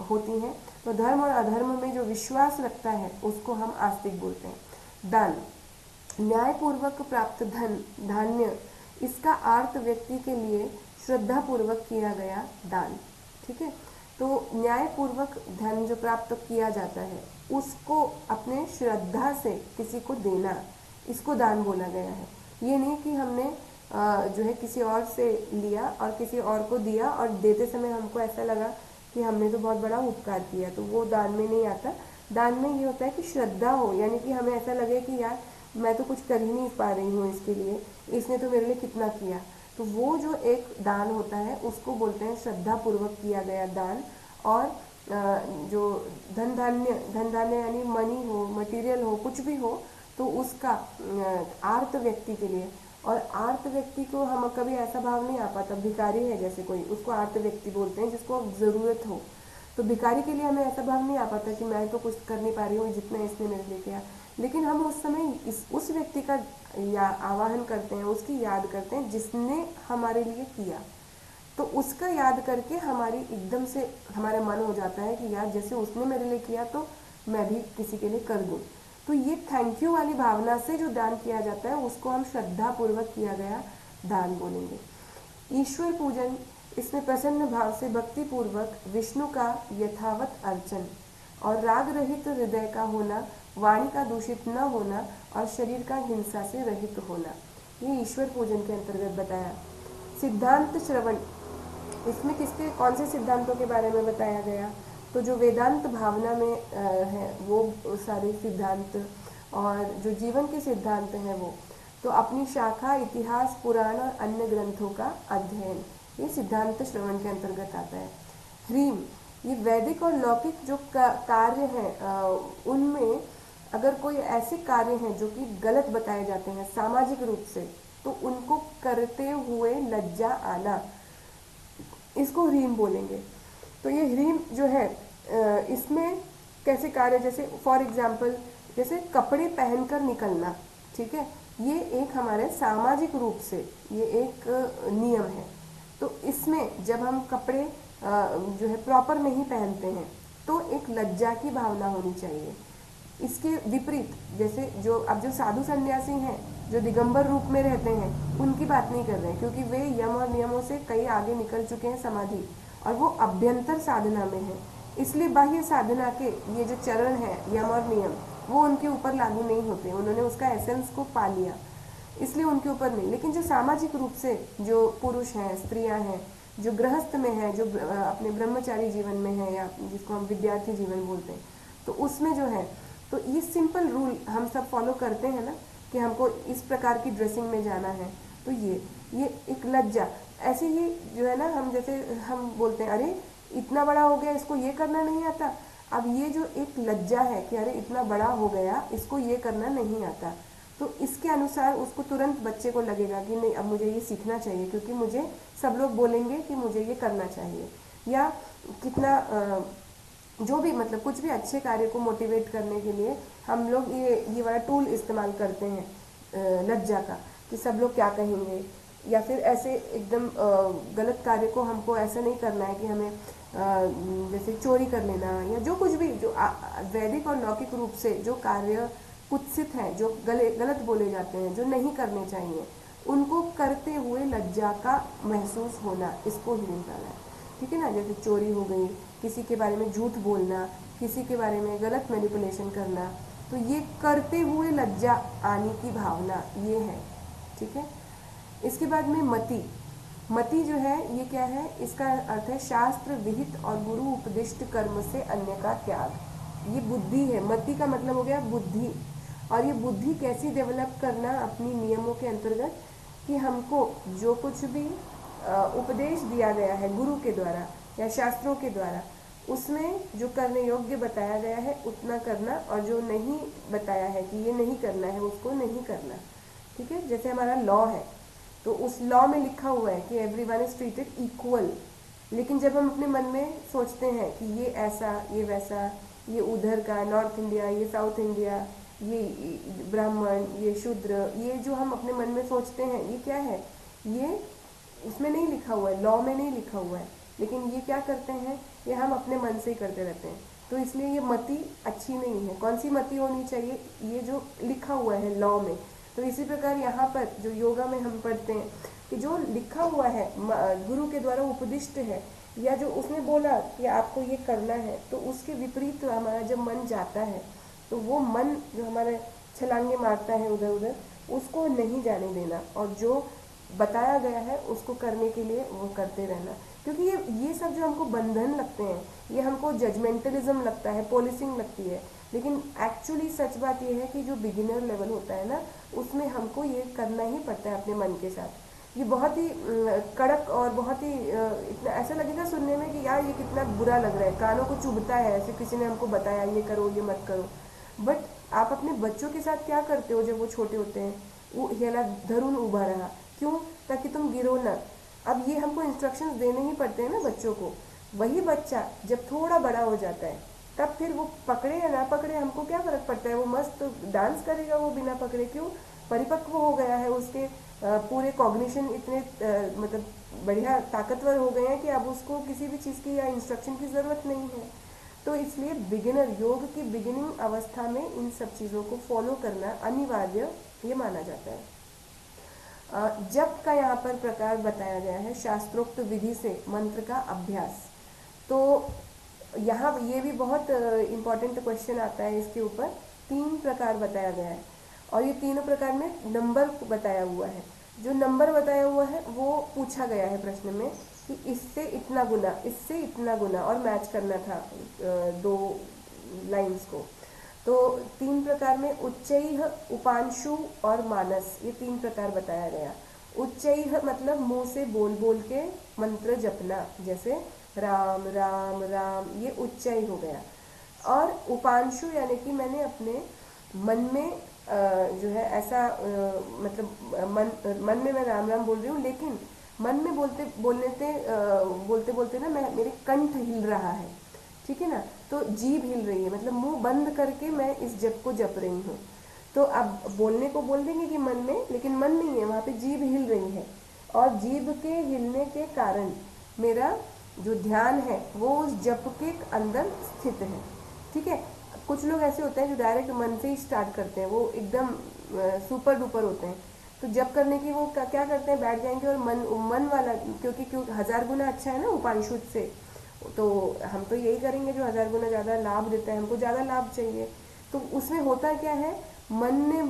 होती हैं। तो धर्म और अधर्म में जो विश्वास रखता है उसको हम आस्तिक बोलते हैं। दान, न्यायपूर्वक प्राप्त धन धान्य, इसका अर्थ व्यक्ति के लिए श्रद्धा पूर्वक किया गया दान। ठीक है, तो न्यायपूर्वक धन जो प्राप्त किया जाता है उसको अपने श्रद्धा से किसी को देना, इसको दान बोला गया है। ये नहीं कि हमने जो है किसी और से लिया और किसी और को दिया और देते समय हमको ऐसा लगा कि हमने तो बहुत बड़ा उपकार किया, तो वो दान में नहीं आता। दान में ये होता है कि श्रद्धा हो, यानी कि हमें ऐसा लगे कि यार मैं तो कुछ कर ही नहीं पा रही हूँ इसके लिए, इसने तो मेरे लिए कितना किया। तो वो जो एक दान होता है उसको बोलते हैं श्रद्धा पूर्वक किया गया दान। और जो धन धान्य यानी मनी हो, मटेरियल हो, कुछ भी हो, तो उसका आर्त व्यक्ति के लिए। और आर्त व्यक्ति को हम कभी ऐसा भाव नहीं आ पाता, भिखारी है जैसे कोई, उसको आर्त व्यक्ति बोलते हैं, जिसको ज़रूरत हो। तो भिखारी के लिए हमें ऐसा भाव नहीं आ पाता कि मैं तो कुछ कर नहीं पा रही हूँ, जितना इसने मेरे लिए किया। लेकिन हम उस समय उस व्यक्ति का आवाहन करते हैं, उसकी याद करते हैं जिसने हमारे लिए किया। तो उसका याद करके हमारी एकदम से हमारा मन हो जाता है कि यार जैसे उसने मेरे लिए किया तो मैं भी किसी के लिए कर दूँ। तो ये थैंक यू वाली भावना से जो दान किया जाता है उसको हम श्रद्धा पूर्वक किया गया दान बोलेंगे। ईश्वर पूजन, इसमें प्रसन्न भाव से भक्ति पूर्वक विष्णु का यथावत अर्चन और राग रहित हृदय का होना, वाणी का दूषित न होना और शरीर का हिंसा से रहित होना, ये ईश्वर पूजन के अंतर्गत बताया। सिद्धांत श्रवण, इसमें किसके कौन से सिद्धांतों के बारे में बताया गया, तो जो वेदांत भावना में है वो सारे सिद्धांत, और जो जीवन के सिद्धांत हैं वो, तो अपनी शाखा इतिहास, पुराण और अन्य ग्रंथों का अध्ययन, ये सिद्धांत श्रवण के अंतर्गत आता है। ह्रीम, ये वैदिक और लौकिक जो कार्य हैं उनमें अगर कोई ऐसे कार्य हैं जो कि गलत बताए जाते हैं सामाजिक रूप से, तो उनको करते हुए लज्जा आना, इसको ह्रीम बोलेंगे। तो ये ह्रीम जो है इसमें कैसे कार्य, जैसे फॉर एग्जाम्पल जैसे कपड़े पहनकर निकलना, ठीक है, ये एक हमारे सामाजिक रूप से ये एक नियम है। तो इसमें जब हम कपड़े जो है प्रॉपर नहीं पहनते हैं तो एक लज्जा की भावना होनी चाहिए। इसके विपरीत जैसे जो साधु सन्यासी हैं जो दिगंबर रूप में रहते हैं उनकी बात नहीं कर रहे हैं, क्योंकि वे यम और नियमों से कई आगे निकल चुके हैं समाधि, और वो अभ्यंतर साधना में है, इसलिए बाह्य साधना के ये जो चरण है यम और नियम वो उनके ऊपर लागू नहीं होते, उन्होंने उसका एसेंस को पा लिया, इसलिए उनके ऊपर नहीं। लेकिन जो सामाजिक रूप से जो पुरुष हैं, स्त्रियां हैं, जो गृहस्थ में है, जो अपने ब्रह्मचारी जीवन में है, या जिसको हम विद्यार्थी जीवन बोलते हैं, तो उसमें जो है तो ये सिंपल रूल हम सब फॉलो करते हैं ना कि हमको इस प्रकार की ड्रेसिंग में जाना है, तो ये एक लज्जा, ऐसे ही जो है ना, हम जैसे हम बोलते हैं अरे इतना बड़ा हो गया इसको ये करना नहीं आता, अब ये जो एक लज्जा है कि अरे इतना बड़ा हो गया इसको ये करना नहीं आता, तो इसके अनुसार उसको तुरंत बच्चे को लगेगा कि नहीं अब मुझे ये सीखना चाहिए, क्योंकि मुझे सब लोग बोलेंगे कि मुझे ये करना चाहिए। या कितना जो भी मतलब कुछ भी अच्छे कार्य को मोटिवेट करने के लिए हम लोग ये वाला टूल इस्तेमाल करते हैं लज्जा का, कि सब लोग क्या कहेंगे, या फिर ऐसे एकदम गलत कार्य को हमको ऐसा नहीं करना है कि हमें जैसे चोरी कर लेना, या जो कुछ भी जो वैदिक और लौकिक रूप से जो कार्य कुत्सित हैं, जो गलत बोले जाते हैं, जो नहीं करने चाहिए, उनको करते हुए लज्जा का महसूस होना, इसको ही निकाला है। ठीक है ना, जैसे चोरी हो गई, किसी के बारे में झूठ बोलना, किसी के बारे में गलत मैनिपुलेशन करना, तो ये करते हुए लज्जा आने की भावना ये है। ठीक है, इसके बाद में मति जो है ये क्या है, इसका अर्थ है शास्त्र विहित और गुरु उपदिष्ट कर्म से अन्य का त्याग। ये बुद्धि है, मति का मतलब हो गया बुद्धि, और ये बुद्धि कैसी डेवलप करना अपनी नियमों के अंतर्गत, कि हमको जो कुछ भी उपदेश दिया गया है गुरु के द्वारा या शास्त्रों के द्वारा, उसमें जो करने योग्य बताया गया है उतना करना, और जो नहीं बताया है कि ये नहीं करना है उसको नहीं करना। ठीक है, जैसे हमारा लॉ है तो उस लॉ में लिखा हुआ है कि एवरीवन इज ट्रीटेड इक्वल, लेकिन जब हम अपने मन में सोचते हैं कि ये ऐसा, ये वैसा, ये उधर का नॉर्थ इंडिया, ये साउथ इंडिया, ये ब्राह्मण, ये शूद्र, ये जो हम अपने मन में सोचते हैं ये क्या है, ये उसमें नहीं लिखा हुआ है, लॉ में नहीं लिखा हुआ है, लेकिन ये क्या करते हैं, ये हम अपने मन से ही करते रहते हैं। तो इसलिए ये मति अच्छी नहीं है। कौन सी मति होनी चाहिए? ये जो लिखा हुआ है लॉ में। तो इसी प्रकार यहाँ पर जो योगा में हम पढ़ते हैं कि जो लिखा हुआ है, गुरु के द्वारा उपदिष्ट है, या जो उसने बोला कि आपको ये करना है, तो उसके विपरीत हमारा जब मन जाता है तो वो मन जो हमारे छलांगे मारता है उधर उधर, उसको नहीं जाने देना, और जो बताया गया है उसको करने के लिए वो करते रहना। क्योंकि ये सब जो हमको बंधन लगते हैं, ये हमको जजमेंटलिज्म लगता है, पॉलिसिंग लगती है, लेकिन एक्चुअली सच बात ये है कि जो बिगिनर लेवल होता है ना, उसमें हमको ये करना ही पड़ता है अपने मन के साथ। ये बहुत ही कड़क और बहुत ही इतना ऐसा लगेगा सुनने में कि यार ये कितना बुरा लग रहा है, कानों को चुभता है, ऐसे किसी ने हमको बताया ये करो ये मत करो। बट आप अपने बच्चों के साथ क्या करते हो जब वो छोटे होते हैं? वो ह्याला धरून उभा रहा, क्यों? ताकि तुम गिरो ना। अब ये हमको इंस्ट्रक्शंस देने ही पड़ते हैं ना बच्चों को। वही बच्चा जब थोड़ा बड़ा हो जाता है, तब फिर वो पकड़े या ना पकड़े हमको क्या फर्क पड़ता है? वो मस्त डांस करेगा वो बिना पकड़े, क्यों? परिपक्व हो गया है, उसके पूरे कॉग्निशन इतने मतलब बढ़िया ताकतवर हो गए हैं कि अब उसको किसी भी चीज़ की या इंस्ट्रक्शन की ज़रूरत नहीं है। तो इसलिए बिगिनर योग की बिगिनिंग अवस्था में इन सब चीज़ों को फॉलो करना अनिवार्य ये माना जाता है। जप का यहाँ पर प्रकार बताया गया है, शास्त्रोक्त विधि से मंत्र का अभ्यास। तो यहाँ ये भी बहुत इम्पॉर्टेंट क्वेश्चन आता है इसके ऊपर। 3 प्रकार बताया गया है, और ये तीनों प्रकार में नंबर बताया हुआ है। जो नंबर बताया हुआ है वो पूछा गया है प्रश्न में कि इससे इतना गुना, इससे इतना गुना, और मैच करना था 2 लाइंस को। तो 3 प्रकार में उच्चैः, उपांशु और मानस, ये 3 प्रकार बताया गया। उच्चैः मतलब मुंह से बोल बोल के मंत्र जपना, जैसे राम राम राम, ये उच्चैः हो गया। और उपांशु यानी कि मैंने अपने मन में जो है ऐसा मतलब मन में मैं राम राम बोल रही हूँ, लेकिन मन में बोलते बोलते ना मेरे कंठ हिल रहा है, ठीक है ना? तो जीभ हिल रही है, मतलब मुंह बंद करके मैं इस जप को जप रही हूँ। तो अब बोलने को बोल देंगे कि मन में, लेकिन मन नहीं है, वहाँ पे जीभ हिल रही है, और जीभ के हिलने के कारण मेरा जो ध्यान है वो उस जप के अंदर स्थित है, ठीक है? कुछ लोग ऐसे होते हैं जो डायरेक्ट मन से ही स्टार्ट करते हैं, वो एकदम सुपर डुपर होते हैं। तो जप करने की वो क्या करते हैं, बैठ जाएंगे और मन वाला, क्योंकि 1000 गुना अच्छा है ना उपांशु से, तो हम तो यही करेंगे जो 1000 गुना ज़्यादा लाभ देता है, हमको ज़्यादा लाभ चाहिए। तो उसमें होता क्या है, मन ने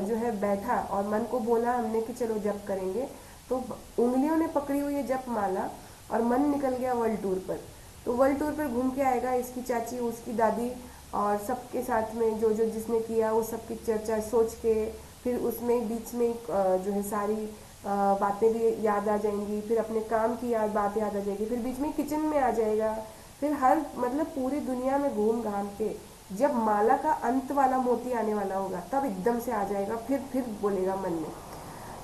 जो है बैठा और मन को बोला हमने कि चलो जप करेंगे, तो उंगलियों ने पकड़ी हुई है जप माला, और मन निकल गया वर्ल्ड टूर पर। तो वर्ल्ड टूर पर घूम के आएगा, इसकी चाची उसकी दादी और सबके साथ में जो जो जिसने किया वो सबकी चर्चा सोच के, फिर उसमें बीच में जो है सारी बातें भी याद आ जाएंगी, फिर अपने काम की बात याद आ जाएगी, फिर बीच में किचन में आ जाएगा, फिर हर मतलब पूरी दुनिया में घूम घाम के जब माला का अंत वाला मोती आने वाला होगा तब एकदम से आ जाएगा, फिर बोलेगा मन में।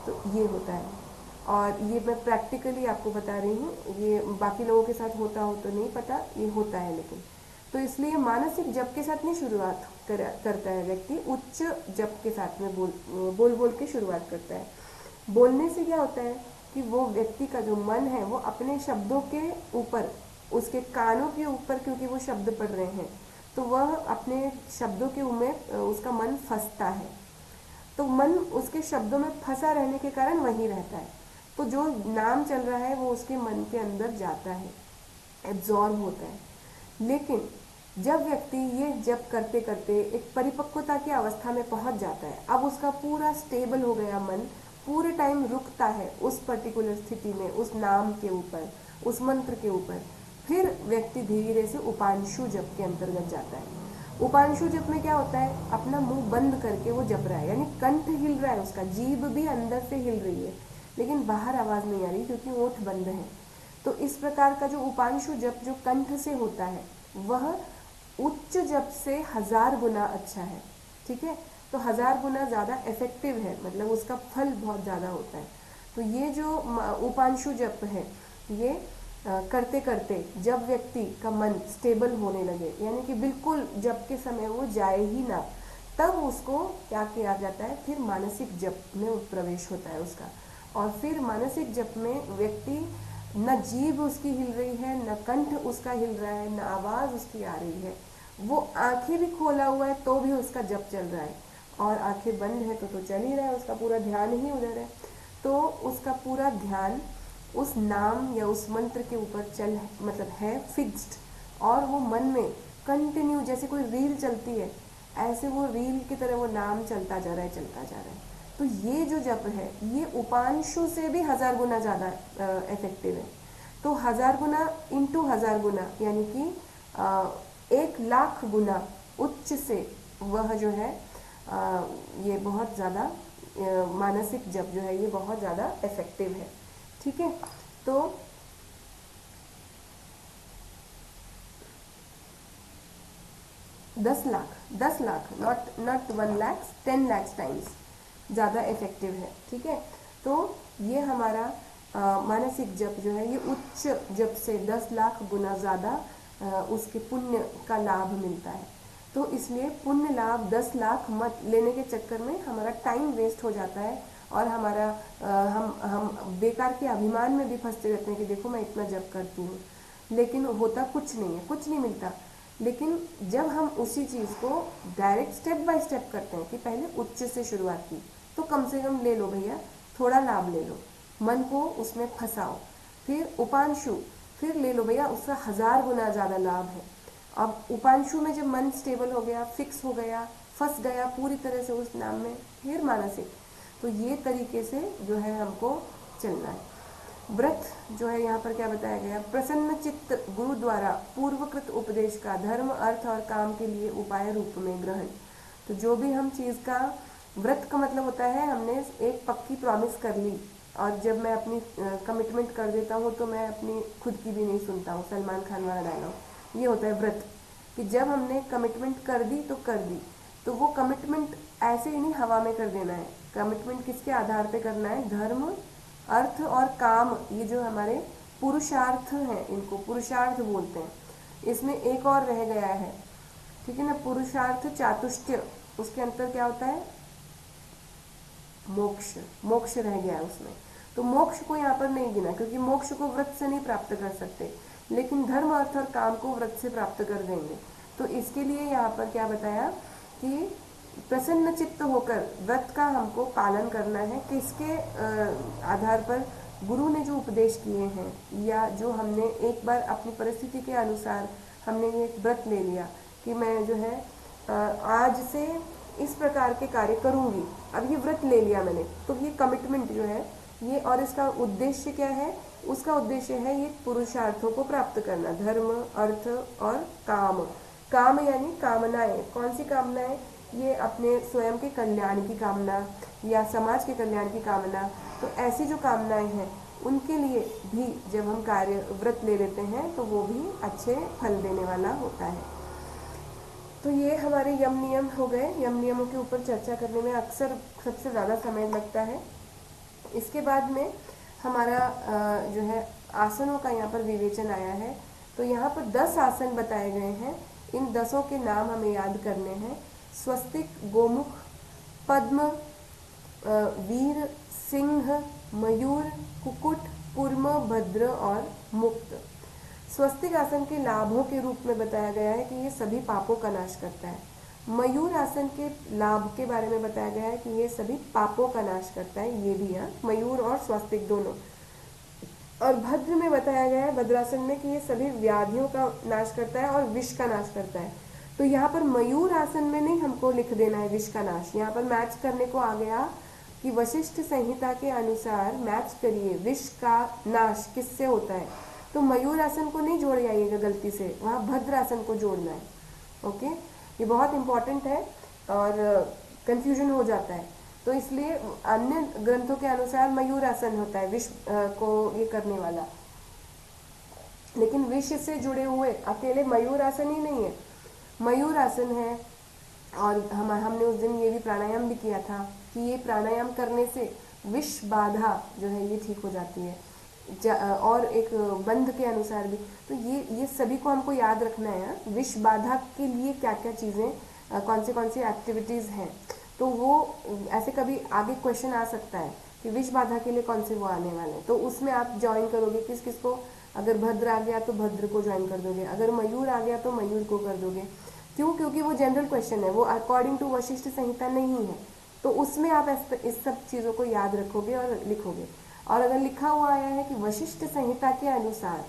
तो ये होता है, और ये मैं प्रैक्टिकली आपको बता रही हूँ, ये बाकी लोगों के साथ होता हो तो नहीं पता, ये होता है। लेकिन तो इसलिए मानसिक जप के साथ नहीं शुरुआत करता है व्यक्ति, उच्च जप के साथ में बोल के शुरुआत करता है। बोलने से क्या होता है कि वो व्यक्ति का जो मन है वो अपने शब्दों के ऊपर, उसके कानों के ऊपर, क्योंकि वो शब्द पढ़ रहे हैं, तो वह अपने शब्दों के में उसका मन फंसता है। तो मन उसके शब्दों में फंसा रहने के कारण वहीं रहता है। तो जो नाम चल रहा है वो उसके मन के अंदर जाता है, एब्जॉर्ब होता है। लेकिन जब व्यक्ति ये जप करते करते एक परिपक्वता की अवस्था में पहुंच जाता है, अब उसका पूरा स्टेबल हो गया मन, पूरे टाइम रुकता है उस पर्टिकुलर स्थिति में, उस नाम के ऊपर, उस मंत्र के ऊपर, फिर व्यक्ति धीरे से उपांशु जप के अंतर्गत जाता है। उपांशु जप में क्या होता है, अपना मुंह बंद करके वो जप रहा है, यानी कंठ हिल रहा है, उसका जीभ भी अंदर से हिल रही है, लेकिन बाहर आवाज नहीं आ रही क्योंकि ओठ बंद है। तो इस प्रकार का जो उपांशु जप जो कंठ से होता है वह उच्च जप से 1000 गुना अच्छा है, ठीक है? तो 1000 गुना ज़्यादा इफेक्टिव है, मतलब उसका फल बहुत ज़्यादा होता है। तो ये जो उपांशु जप है, ये करते करते जब व्यक्ति का मन स्टेबल होने लगे, यानी कि बिल्कुल जप के समय वो जाए ही ना, तब उसको क्या किया जाता है, फिर मानसिक जप में प्रवेश होता है उसका। और फिर मानसिक जप में व्यक्ति न जीभ उसकी हिल रही है, न कंठ उसका हिल रहा है, न आवाज़ उसकी आ रही है। वो आंखें भी खोला हुआ है तो भी उसका जप चल रहा है, और आंखें बंद है तो चल ही रहा है, उसका पूरा ध्यान ही उधर है। तो उसका पूरा ध्यान उस नाम या उस मंत्र के ऊपर चल मतलब है फिक्स्ड, और वो मन में कंटिन्यू जैसे कोई रील चलती है ऐसे वो रील की तरह वो नाम चलता जा रहा है, चलता जा रहा है। तो ये जो जप है ये उपांशु से भी 1000 गुना ज़्यादा इफेक्टिव है। तो 1000 गुना इंटू 1000 गुना यानी कि 1,00,000 गुना उच्च से वह जो है ये बहुत ज़्यादा मानसिक जप जो है ये बहुत ज़्यादा इफेक्टिव है। ठीक है, तो 10 लाख नॉट 1 लाख, 10 लाख टाइम्स ज़्यादा इफेक्टिव है। ठीक है, तो ये हमारा मानसिक जप जो है ये उच्च जप से 10 लाख गुना ज़्यादा उसके पुण्य का लाभ मिलता है। तो इसलिए पुण्य लाभ 10 लाख मत लेने के चक्कर में हमारा टाइम वेस्ट हो जाता है, और हमारा हम बेकार के अभिमान में भी फंसते रहते हैं कि देखो मैं इतना जप करती हूँ, लेकिन होता कुछ नहीं है, कुछ नहीं मिलता। लेकिन जब हम उसी चीज़ को डायरेक्ट स्टेप बाय स्टेप करते हैं कि पहले उच्च से शुरुआत की, तो कम से कम ले लो भैया, थोड़ा लाभ ले लो, मन को उसमें फंसाओ, फिर उपांशु, फिर ले लो भैया, उसका 1000 गुना ज़्यादा लाभ है। अब उपांशु में जब मन स्टेबल हो गया, फिक्स हो गया, फंस गया पूरी तरह से उस नाम में, फिर मानसिक। तो ये तरीके से जो है हमको चलना है। व्रत जो है यहाँ पर क्या बताया गया, प्रसन्न चित्त गुरु द्वारा पूर्वकृत उपदेश का धर्म अर्थ और काम के लिए उपाय रूप में ग्रहण। तो जो भी हम चीज़ का, व्रत का मतलब होता है हमने एक पक्की प्रॉमिस कर ली, और जब मैं अपनी कमिटमेंट कर देता हूँ तो मैं अपनी खुद की भी नहीं सुनता हूँ, सलमान खान वाला डायलॉग, ये होता है व्रत। कि जब हमने कमिटमेंट कर दी तो कर दी, तो वो कमिटमेंट ऐसे ही नहीं हवा में कर देना है। कमिटमेंट किसके आधार पे करना है, धर्म अर्थ और काम, ये जो हमारे पुरुषार्थ हैं इनको पुरुषार्थ बोलते हैं। इसमें एक और रह गया है, ठीक है ना, पुरुषार्थ चातुष्टय, उसके अंतर क्या होता है, मोक्ष, मोक्ष रह गया है उसमें। तो मोक्ष को यहाँ पर नहीं गिना, क्योंकि मोक्ष को व्रत से नहीं प्राप्त कर सकते, लेकिन धर्म अर्थ और काम को व्रत से प्राप्त कर देंगे। तो इसके लिए यहाँ पर क्या बताया कि प्रसन्न चित्त होकर व्रत का हमको पालन करना है। किसके आधार पर, गुरु ने जो उपदेश किए हैं, या जो हमने एक बार अपनी परिस्थिति के अनुसार हमने ये व्रत ले लिया कि मैं जो है आज से इस प्रकार के कार्य करूँगी, अब ये व्रत ले लिया मैंने, तो ये कमिटमेंट जो है ये, और इसका उद्देश्य क्या है, उसका उद्देश्य है ये पुरुषार्थों को प्राप्त करना, धर्म अर्थ और काम। काम यानी कामनाएं, कौन सी कामनाएं, ये अपने स्वयं के कल्याण की कामना या समाज के कल्याण की कामना। तो ऐसी जो कामनाएं हैं उनके लिए भी जब हम कार्य व्रत ले लेते हैं तो वो भी अच्छे फल देने वाला होता है। तो ये हमारे यम नियम हो गए। यम नियमों के ऊपर चर्चा करने में अक्सर सबसे ज़्यादा समय लगता है। इसके बाद में हमारा जो है आसनों का यहाँ पर विवेचन आया है। तो यहाँ पर 10 आसन बताए गए हैं, इन 10 के नाम हमें याद करने हैं। स्वस्तिक, गोमुख, पद्म, वीर, सिंह, मयूर, कुकुट, कूर्म, भद्र और मुक्त। स्वस्तिक आसन के लाभों के रूप में बताया गया है कि ये सभी पापों का नाश करता है। मयूर आसन के लाभ के बारे में बताया गया है कि ये सभी पापों का नाश करता है, ये भी है मयूर और स्वस्तिक दोनों। और भद्र में बताया गया है, भद्रासन में, कि ये सभी व्याधियों का नाश करता है और विष का नाश करता है। तो यहाँ पर मयूर आसन में नहीं हमको लिख देना है विष का नाश, यहाँ पर मैच करने को आ गया कि वशिष्ठ संहिता के अनुसार मैच करिए विष का नाश किससे होता है। तो मयूर आसन को नहीं जोड़ जाइएगा गलती से, वहाँ भद्र आसन को जोड़ना है। ओके, ये बहुत इंपॉर्टेंट है और कंफ्यूजन हो जाता है। तो इसलिए अन्य ग्रंथों के अनुसार मयूर आसन होता है विष को ये करने वाला, लेकिन विष से जुड़े हुए अकेले मयूर आसन ही नहीं है, मयूर आसन है। और हमने उस दिन ये भी प्राणायाम भी किया था कि ये प्राणायाम करने से विष बाधा जो है ये ठीक हो जाती है, और एक बंध के अनुसार भी। तो ये सभी को हमको याद रखना है, विष बाधा के लिए क्या क्या चीज़ें, कौन सी एक्टिविटीज़ हैं। तो वो ऐसे कभी आगे क्वेश्चन आ सकता है कि विष बाधा के लिए कौन से वो आने वाले हैं, तो उसमें आप ज्वाइन करोगे किस किस को। अगर भद्र आ गया तो भद्र को ज्वाइन कर दोगे, अगर मयूर आ गया तो मयूर को कर दोगे। क्यों? क्योंकि वो जनरल क्वेश्चन है, वो अकॉर्डिंग टू वशिष्ठ संहिता नहीं है, तो उसमें आप इस सब चीज़ों को याद रखोगे और लिखोगे। और अगर लिखा हुआ आया है कि वशिष्ठ संहिता के अनुसार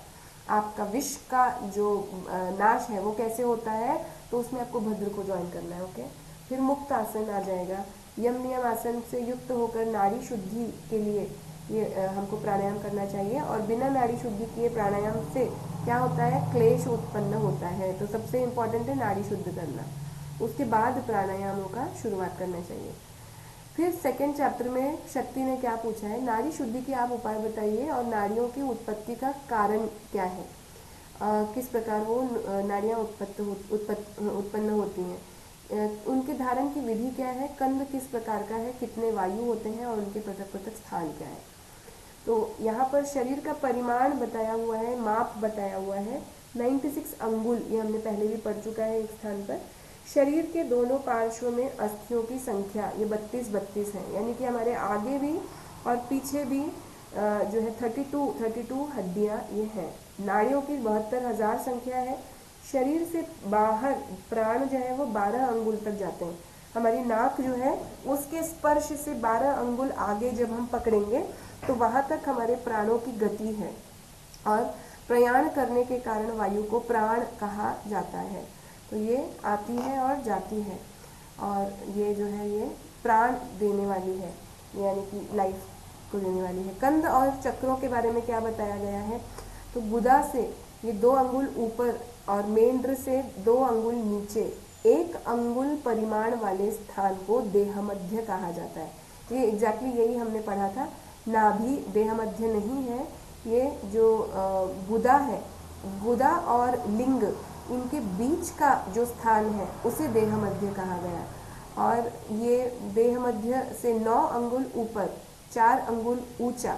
आपका विष का जो नाश है वो कैसे होता है, तो उसमें आपको भद्र को ज्वाइन करना है। ओके, फिर मुक्त आसन आ जाएगा। यम नियम आसन से युक्त होकर नाड़ी शुद्धि के लिए ये हमको प्राणायाम करना चाहिए, और बिना नाड़ी शुद्धि किए प्राणायाम से क्या होता है, क्लेश उत्पन्न होता है। तो सबसे इम्पॉर्टेंट है नाड़ी शुद्ध करना, उसके बाद प्राणायामों का शुरुआत करना चाहिए। फिर सेकंड चैप्टर में शक्ति ने क्या पूछा है, नाड़ी शुद्धि के आप उपाय बताइए और नाड़ियों की उत्पत्ति का कारण क्या है, किस प्रकार वो नाड़ियाँ उत्पन्न होती हैं, उनके धारण की विधि क्या है, कंद किस प्रकार का है, कितने वायु होते हैं और उनके पृथक पृथक स्थान क्या है। तो यहाँ पर शरीर का परिमाण बताया हुआ है, माप बताया हुआ है 96 अंगुल, ये हमने पहले भी पढ़ चुका है एक स्थान पर। शरीर के दोनों पार्श्वों में अस्थियों की संख्या ये 32 है, यानी कि हमारे आगे भी और पीछे भी जो है 32 हड्डियाँ ये हैं। नाड़ियों की 72,000 संख्या है। शरीर से बाहर प्राण जो है वो 12 अंगुल तक जाते हैं। हमारी नाक जो है उसके स्पर्श से 12 अंगुल आगे जब हम पकड़ेंगे तो वहाँ तक हमारे प्राणों की गति है, और प्रयाण करने के कारण वायु को प्राण कहा जाता है। तो ये आती है और जाती है, और ये जो है ये प्राण देने वाली है, यानी कि लाइफ को देने वाली है। कंद और चक्रों के बारे में क्या बताया गया है, तो गुदा से ये 2 अंगुल ऊपर और मेंद्र से 2 अंगुल नीचे 1 अंगुल परिमाण वाले स्थान को देह मध्य कहा जाता है। ये एग्जैक्टली यही हमने पढ़ा था, नाभि देह मध्य नहीं है, ये जो गुदा है, गुदा और लिंग इनके बीच का जो स्थान है उसे देह मध्य कहा गया। और ये देह मध्य से 9 अंगुल ऊपर 4 अंगुल ऊंचा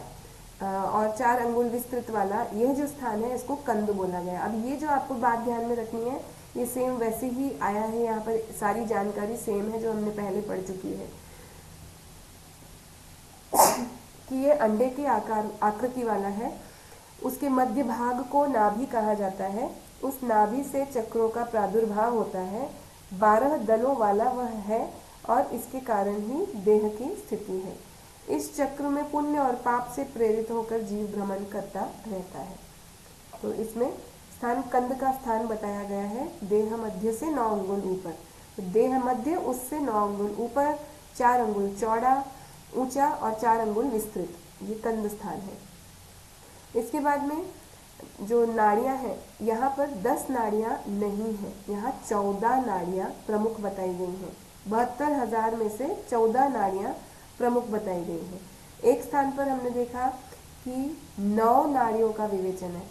और 4 अंगुल विस्तृत वाला यह जो स्थान है इसको कंद बोला गया। अब ये जो आपको बात ध्यान में रखनी है, ये सेम वैसे ही आया है, यहाँ पर सारी जानकारी सेम है जो हमने पहले पढ़ चुकी है कि ये अंडे के आकृति वाला है। उसके मध्य भाग को नाभि कहा जाता है। उस नाभि से चक्रों का प्रादुर्भाव होता है। 12 दलों वाला वह है और इसके कारण ही देह की स्थिति है। इस चक्र में पुण्य और पाप से प्रेरित होकर जीव भ्रमण करता रहता है। तो इसमें स्थान कंद का स्थान बताया गया है, देह मध्य से 9 अंगुल ऊपर। तो देह मध्य उससे 9 अंगुल ऊपर, 4 अंगुल चौड़ा ऊंचा और 4 अंगुल विस्तृत, ये कंद स्थान है। इसके बाद में जो नाड़ियाँ हैं, यहाँ पर 10 नाड़ियाँ नहीं हैं, यहाँ 14 नाड़ियाँ प्रमुख बताई गई हैं। 72,000 में से 14 नाड़ियाँ प्रमुख बताई गई हैं। एक स्थान पर हमने देखा कि 9 नाड़ियों का विवेचन है,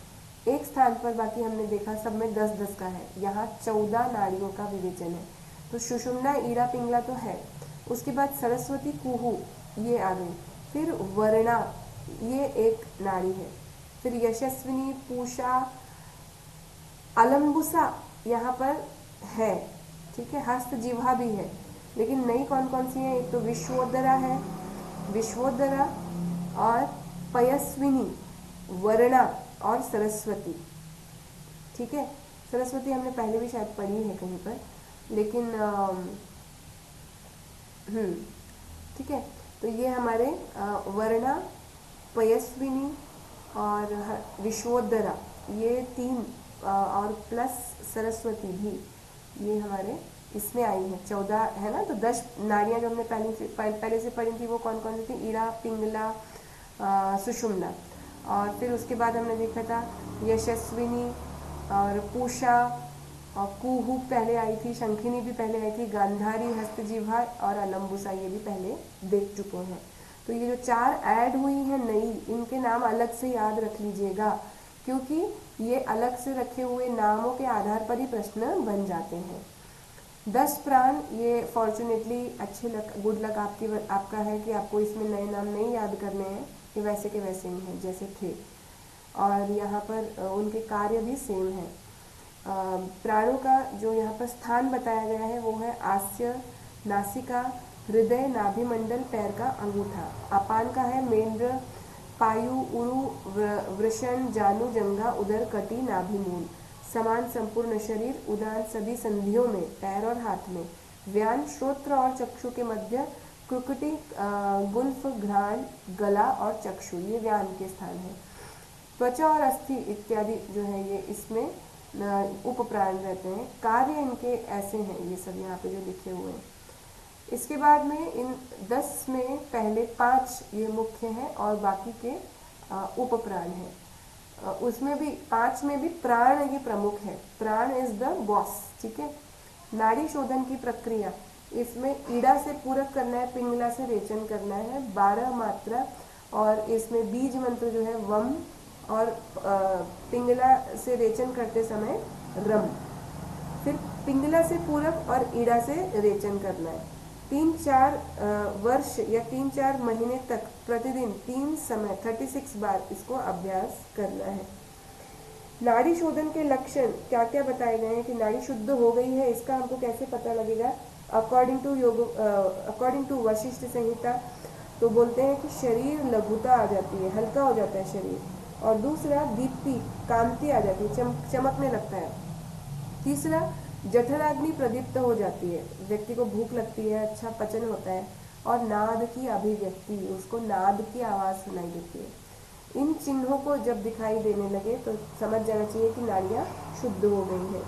एक स्थान पर बाकी हमने देखा सब में 10-10 का है, यहाँ 14 नाड़ियों का विवेचन है। तो सुषुम्ना ईड़ा पिंगला तो है, उसके बाद सरस्वती कुहू ये आ गई, फिर वर्णा ये एक नाड़ी है, फिर यशस्विनी पूषा अलम्बुसा यहाँ पर है, ठीक है, हस्त जिह्वा भी है। लेकिन नई कौन कौन सी है, एक तो विश्वोदरा है, विश्वोदरा और पयस्विनी, वर्णा और सरस्वती, ठीक है। सरस्वती हमने पहले भी शायद पढ़ी है कहीं पर, लेकिन ठीक है। तो ये हमारे वर्णा, पयस्विनी और विश्वोदरा ये 3 और प्लस सरस्वती भी ये हमारे इसमें आई है। 14 है ना। तो 10 नाड़ियाँ जो हमने पहले से पढ़ी थी वो कौन कौन सी थी, ईड़ा पिंगला सुषुम्ना, और फिर उसके बाद हमने देखा था यशस्विनी और पूषा और कुहू पहले आई थी, शंखिनी भी पहले आई थी, गांधारी, हस्तजिह्वा और अलम्बुसा ये भी पहले देख चुके हैं। तो ये जो 4 ऐड हुई हैं नई, इनके नाम अलग से याद रख लीजिएगा, क्योंकि ये अलग से रखे हुए नामों के आधार पर ही प्रश्न बन जाते हैं। 10 प्राण ये फॉर्चुनेटली अच्छे गुड लक आपका है कि आपको इसमें नए नाम नहीं याद करने हैं, ये वैसे के वैसे ही हैं जैसे थे, और यहाँ पर उनके कार्य भी सेम है। प्राणों का जो यहाँ पर स्थान बताया गया है वो है आस्य, नासिका, हृदय, नाभिमंडल, पैर का अंगूठा। अपान का है मेंद्र, पायु, उरु, वृषण, जानु, जंघा, उदर, कटी, नाभि, मूल। समान संपूर्ण शरीर। उदान सभी संधियों में, पैर और हाथ में। व्यान श्रोत्र और चक्षु के मध्य। क्रुकटी, गुल्फ, घ्राण, गला और चक्षु, ये व्यान के स्थान है। त्वचा और अस्थि इत्यादि जो है ये इसमें उपप्राण रहते हैं। कार्य इनके ऐसे हैं, ये सब यहाँ पे जो लिखे हुए हैं। इसके बाद में इन 10 में पहले 5 ये मुख्य हैं और बाकी के उपप्राण हैं। उसमें भी 5 में भी प्राण ये प्रमुख है। प्राण इज द बॉस, ठीक है। नाड़ी शोधन की प्रक्रिया, इसमें ईड़ा से पूरक करना है, पिंगला से रेचन करना है, 12 मात्रा। और इसमें बीज मंत्र जो है वम, और पिंगला से रेचन करते समय रम। फिर पिंगला से पूरक और ईड़ा से रेचन करना है। 3-4 वर्ष या 3-4 महीने तक प्रतिदिन 3 समय 36 बार इसको अभ्यास करना है। नाड़ी शोधन के लक्षण क्या क्या बताए गए हैं कि नाड़ी शुद्ध हो गई है, इसका हमको कैसे पता लगेगा? अकॉर्डिंग टू वशिष्ठ संहिता तो बोलते हैं कि शरीर लघुता आ जाती है, हल्का हो जाता है शरीर। और दूसरा दीप्ति, कांति आ जाती है, चमकने लगता है। तीसरा जठराग्नि प्रदीप्त हो जाती है, व्यक्ति को भूख लगती है, अच्छा पचन होता है। और नाद की अभिव्यक्ति, उसको नाद की आवाज़ सुनाई देती है। इन चिन्हों को जब दिखाई देने लगे तो समझ जाना चाहिए कि नाड़ियाँ शुद्ध हो गई है।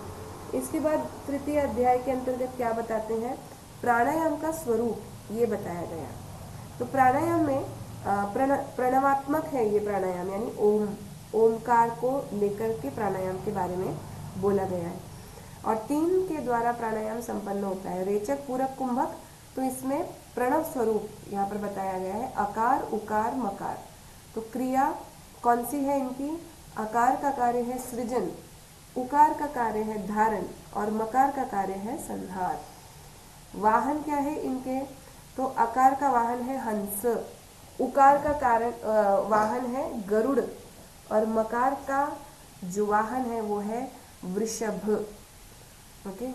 इसके बाद तृतीय अध्याय के अंतर्गत क्या बताते हैं? प्राणायाम का स्वरूप ये बताया गया। तो प्राणायाम में प्रणवात्मक है ये प्राणायाम, यानी ओमकार को लेकर के प्राणायाम के बारे में बोला गया है। और 3 के द्वारा प्राणायाम संपन्न होता है। रेचक, पूरक, कुंभक, तो इसमें प्रणव स्वरूप यहाँ पर बताया गया है, अकार, उकार, मकार। तो क्रिया कौन सी है इनकी? अकार का कार्य है सृजन, उकार का कार्य है धारण और मकार का कार्य है संहार। वाहन क्या है इनके? तो अकार का वाहन है हंस, उकार का कारण वाहन है गरुड़ और मकार का जो वाहन है वो है वृषभ। ओके।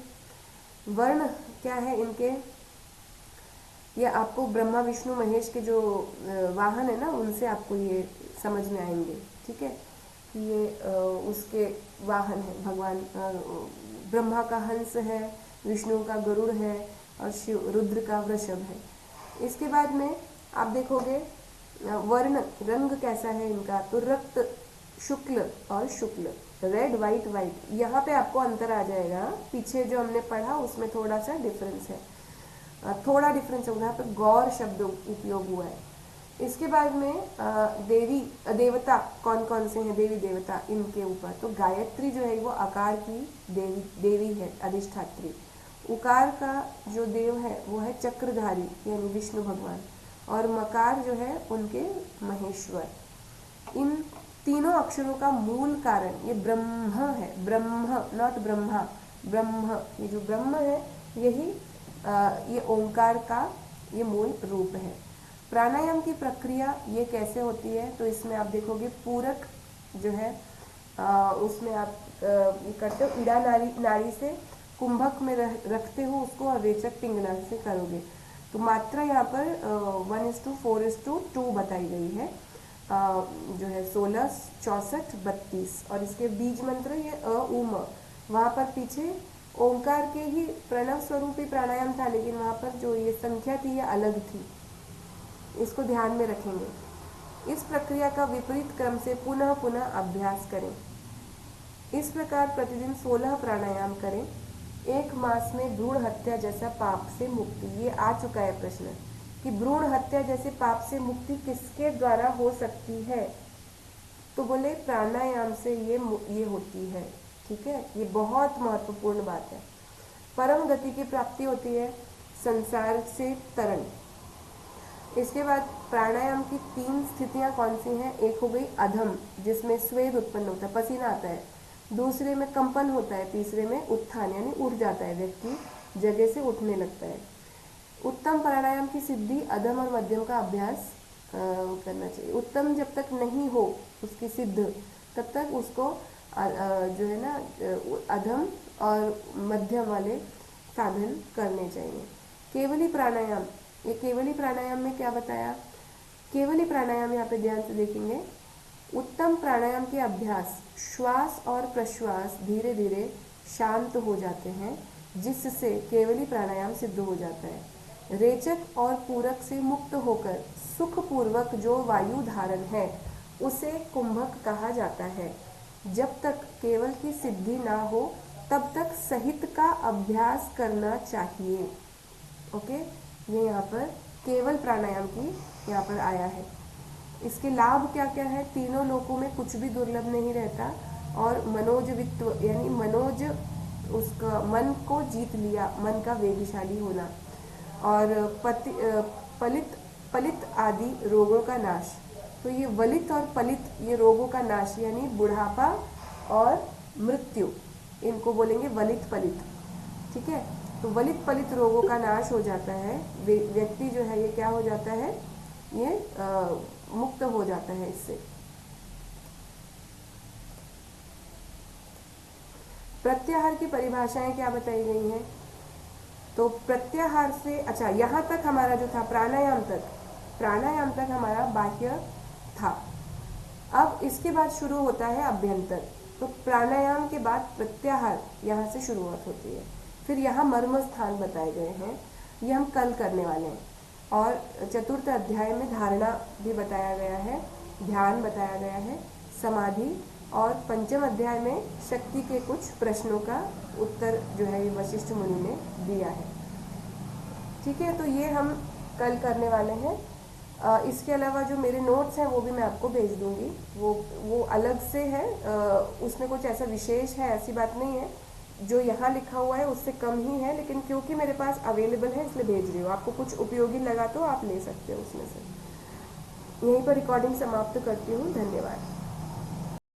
वर्ण क्या है इनके? ये आपको ब्रह्मा, विष्णु, महेश के जो वाहन है ना, उनसे आपको ये समझ में आएंगे, ठीक है, कि ये उसके वाहन है। भगवान ब्रह्मा का हंस है, विष्णु का गरुड़ है और शिव रुद्र का वृषभ है। इसके बाद में आप देखोगे वर्ण, रंग कैसा है इनका? तो रक्त, शुक्ल और शुक्ल, रेड, वाइट, वाइट। यहाँ पे आपको अंतर आ जाएगा, पीछे जो हमने पढ़ा उसमें थोड़ा सा डिफरेंस है, थोड़ा डिफरेंस होगा। यहाँ पे गौर शब्द उपयोग हुआ है। इसके बाद में देवी देवता कौन कौन से हैं? देवी देवता इनके ऊपर तो गायत्री जो है वो आकार की देवी है, अधिष्ठात्री। उकार का जो देव है वो है चक्रधारी यानी विष्णु भगवान, और मकार जो है उनके महेश्वर। इन तीनों अक्षरों का मूल कारण ये ब्रह्म है, ब्रह्म, नॉट ब्रह्मा, ब्रह्म। ये जो ब्रह्म है यही ये ओंकार का ये मूल रूप है। प्राणायाम की प्रक्रिया ये कैसे होती है? तो इसमें आप देखोगे पूरक जो है उसमें आप ये करते हो ईड़ा नाड़ी से कुंभक में रखते हो उसको, और रेचक पिंगला से करोगे। तो मात्रा यहाँ पर 1:4:2 बताई गई है, जो है 16, 64, 32। और इसके बीज मंत्र ये अ, उ, म। वहाँ पर पीछे ओंकार के ही प्रणव स्वरूपी प्राणायाम था, लेकिन वहाँ पर जो ये संख्या थी ये अलग थी, इसको ध्यान में रखेंगे। इस प्रक्रिया का विपरीत क्रम से पुनः पुनः अभ्यास करें। इस प्रकार प्रतिदिन 16 प्राणायाम करें। 1 मास में भ्रूण हत्या जैसा पाप से मुक्ति। ये आ चुका है प्रश्न कि भ्रूण हत्या जैसे पाप से मुक्ति किसके द्वारा हो सकती है? तो बोले प्राणायाम से ये होती है, ठीक है। ये बहुत महत्वपूर्ण बात है। परम गति की प्राप्ति होती है, संसार से तरण। इसके बाद प्राणायाम की 3 स्थितियां कौन सी हैं? एक हो गई अधम, जिसमें स्वेद उत्पन्न होता है, पसीना आता है। दूसरे में कंपन होता है। तीसरे में उत्थान यानी उठ जाता है, व्यक्ति जगह से उठने लगता है। उत्तम प्राणायाम की सिद्धि अधम और मध्यम का अभ्यास करना चाहिए। उत्तम जब तक नहीं हो उसकी सिद्ध, तब तक उसको जो है ना अधम और मध्यम वाले साधन करने चाहिए। केवली प्राणायाम ये केवली प्राणायाम में क्या बताया? केवली प्राणायाम यहाँ पे ध्यान से देखेंगे, उत्तम प्राणायाम के अभ्यास श्वास और प्रश्वास धीरे धीरे शांत हो जाते हैं, जिससे केवली प्राणायाम सिद्ध हो जाता है। रेचक और पूरक से मुक्त होकर सुखपूर्वक जो वायु धारण है उसे कुंभक कहा जाता है। जब तक केवल की सिद्धि ना हो तब तक सहित का अभ्यास करना चाहिए। ओके, ये यहाँ पर केवल प्राणायाम की यहाँ पर आया है। इसके लाभ क्या क्या है? तीनों लोकों में कुछ भी दुर्लभ नहीं रहता, और मनोजवित्व यानी मनोज उसका मन को जीत लिया, मन का वेगशाली होना, और पलित आदि रोगों का नाश। तो ये वलित और पलित ये रोगों का नाश यानी बुढ़ापा और मृत्यु, इनको बोलेंगे वलित पलित। ठीक है, तो वलित पलित रोगों का नाश हो जाता है। व्यक्ति जो है ये क्या हो जाता है, ये मुक्त हो जाता है इससे। प्रत्याहार की परिभाषाएं क्या बताई गई हैं? तो प्रत्याहार से, अच्छा यहाँ तक हमारा जो था प्राणायाम तक हमारा बाह्य था। अब इसके बाद शुरू होता है अभ्यंतर। तो प्राणायाम के बाद प्रत्याहार यहाँ से शुरुआत होती है। फिर यहाँ मर्म स्थान बताए गए हैं, ये हम कल करने वाले हैं। और चतुर्थ अध्याय में धारणा भी बताया गया है, ध्यान बताया गया है, समाधि, और पंचम अध्याय में शक्ति के कुछ प्रश्नों का उत्तर जो है ये वशिष्ठ मुनि ने दिया है। ठीक है, तो ये हम कल करने वाले हैं। इसके अलावा जो मेरे नोट्स हैं वो भी मैं आपको भेज दूंगी, वो अलग से है, उसमें कुछ ऐसा विशेष है ऐसी बात नहीं है। जो यहाँ लिखा हुआ है उससे कम ही है, लेकिन क्योंकि मेरे पास अवेलेबल है इसलिए भेज रही हूँ। आपको कुछ उपयोगी लगा तो आप ले सकते हो उसमें से। यहीं पर रिकॉर्डिंग समाप्त करती हूँ। धन्यवाद।